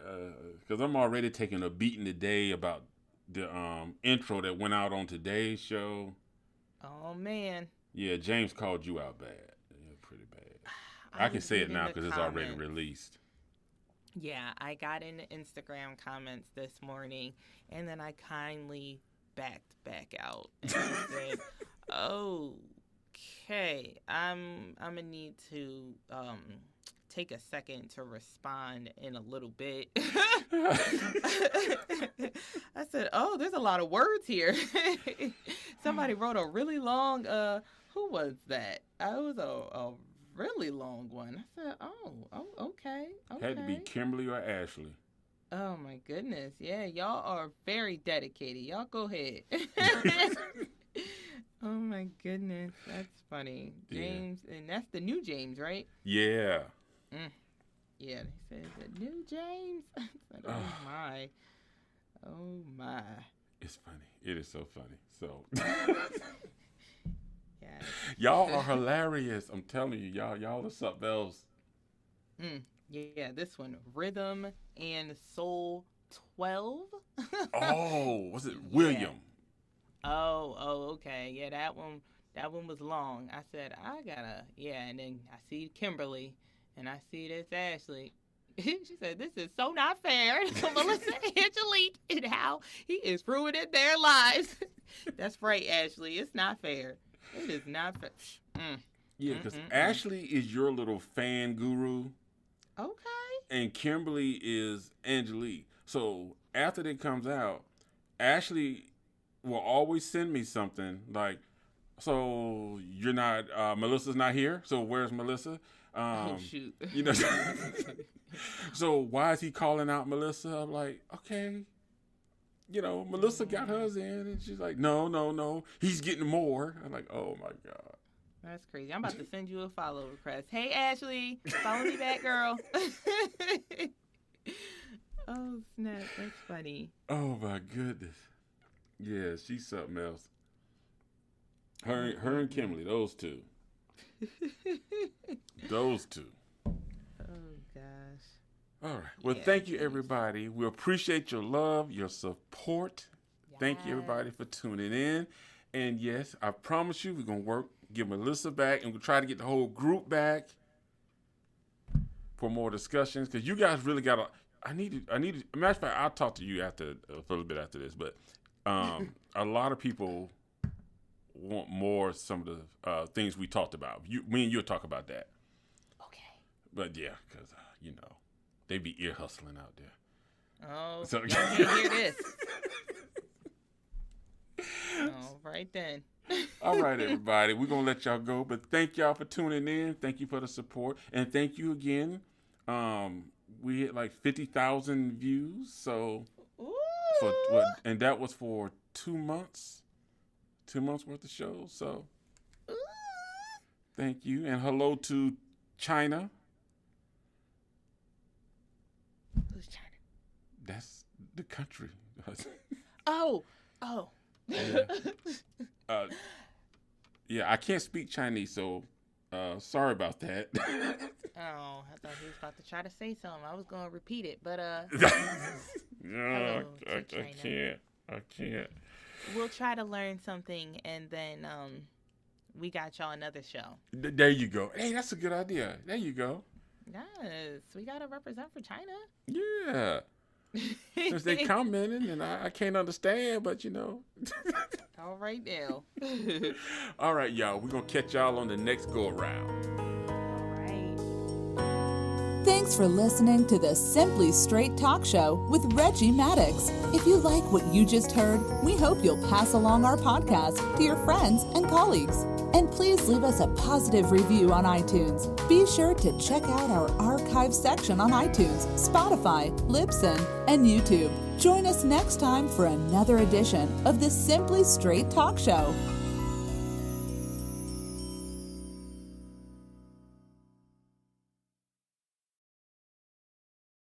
Because I'm already taking a beating today about the intro that went out on today's show. Oh, man. Yeah, James called you out bad. Yeah, pretty bad. I can say it now because it's already released. Yeah, I got in the Instagram comments this morning, and then I kindly backed back out and said, okay, I'm going to need to take a second to respond in a little bit. I said, there's a lot of words here. Somebody wrote a really long, who was that? It was a really long one. I said, okay. Had to be Kimberly or Ashley. Oh, my goodness. Yeah, y'all are very dedicated. Y'all go ahead. Oh, my goodness. That's funny. James, yeah. And that's the new James, right? Yeah. Yeah, they said the new James. Like, my. Oh, my. It's funny. It is so funny. So. Yeah. Y'all are hilarious. I'm telling you, y'all are something else. Yeah, this one, Rhythm and Soul 12. Oh, was it William? Yeah. Oh, okay. Yeah, that one was long. I said, and then I see Kimberly, and I see this Ashley. She said, this is so not fair. Melissa Angelique, and how he is ruining their lives. That's right, Ashley. It's not fair. It is not fair. Yeah, because Ashley is your little fan guru. Okay. And Kimberly is Angelique. So after it comes out, Ashley will always send me something like, so you're not, Melissa's not here? So where's Melissa? Shoot. So why is he calling out Melissa? I'm like, okay. Melissa got hers in, and she's like, no, he's getting more. I'm like, oh my God. That's crazy. I'm about to send you a follow request. Hey, Ashley, follow me back, girl. Oh, snap. That's funny. Oh, my goodness. Yeah, she's something else. Her and Kimberly, those two. Those two. Oh, gosh. All right. Well, thank you, everybody. We appreciate your love, your support. Yes. Thank you, everybody, for tuning in. And yes, I promise you, we're gonna get Melissa back, and we'll try to get the whole group back for more discussions. Because you guys really gotta. I need to. Matter of fact, I'll talk to you after a little bit after this. But a lot of people want more. Some of the things we talked about. Me and you'll talk about that. Okay. But yeah, because they be ear hustling out there. Oh, So y'all can't hear this. All right then. All right, everybody. We're going to let y'all go, but thank y'all for tuning in. Thank you for the support. And thank you again. We hit like 50,000 views. So, and that was for 2 months. 2 months worth of shows. So, thank you. And hello to China. Who's China? That's the country. Oh. Yeah, I can't speak Chinese, so sorry about that. Oh, I thought he was about to try to say something. I was going to repeat it, but No, I can't. We'll try to learn something, and then we got y'all another show. There you go. Hey, that's a good idea. There you go. Yes, we got to represent for China. Yeah. Since they commenting, and I can't understand, but All right now. All right, y'all. We're going to catch y'all on the next go-around. All right. Thanks for listening to the Simply Straight Talk Show with Reggie Maddox. If you like what you just heard, we hope you'll pass along our podcast to your friends and colleagues. And please leave us a positive review on iTunes. Be sure to check out our archive section on iTunes, Spotify, Libsyn, and YouTube. Join us next time for another edition of the Simply Straight Talk Show.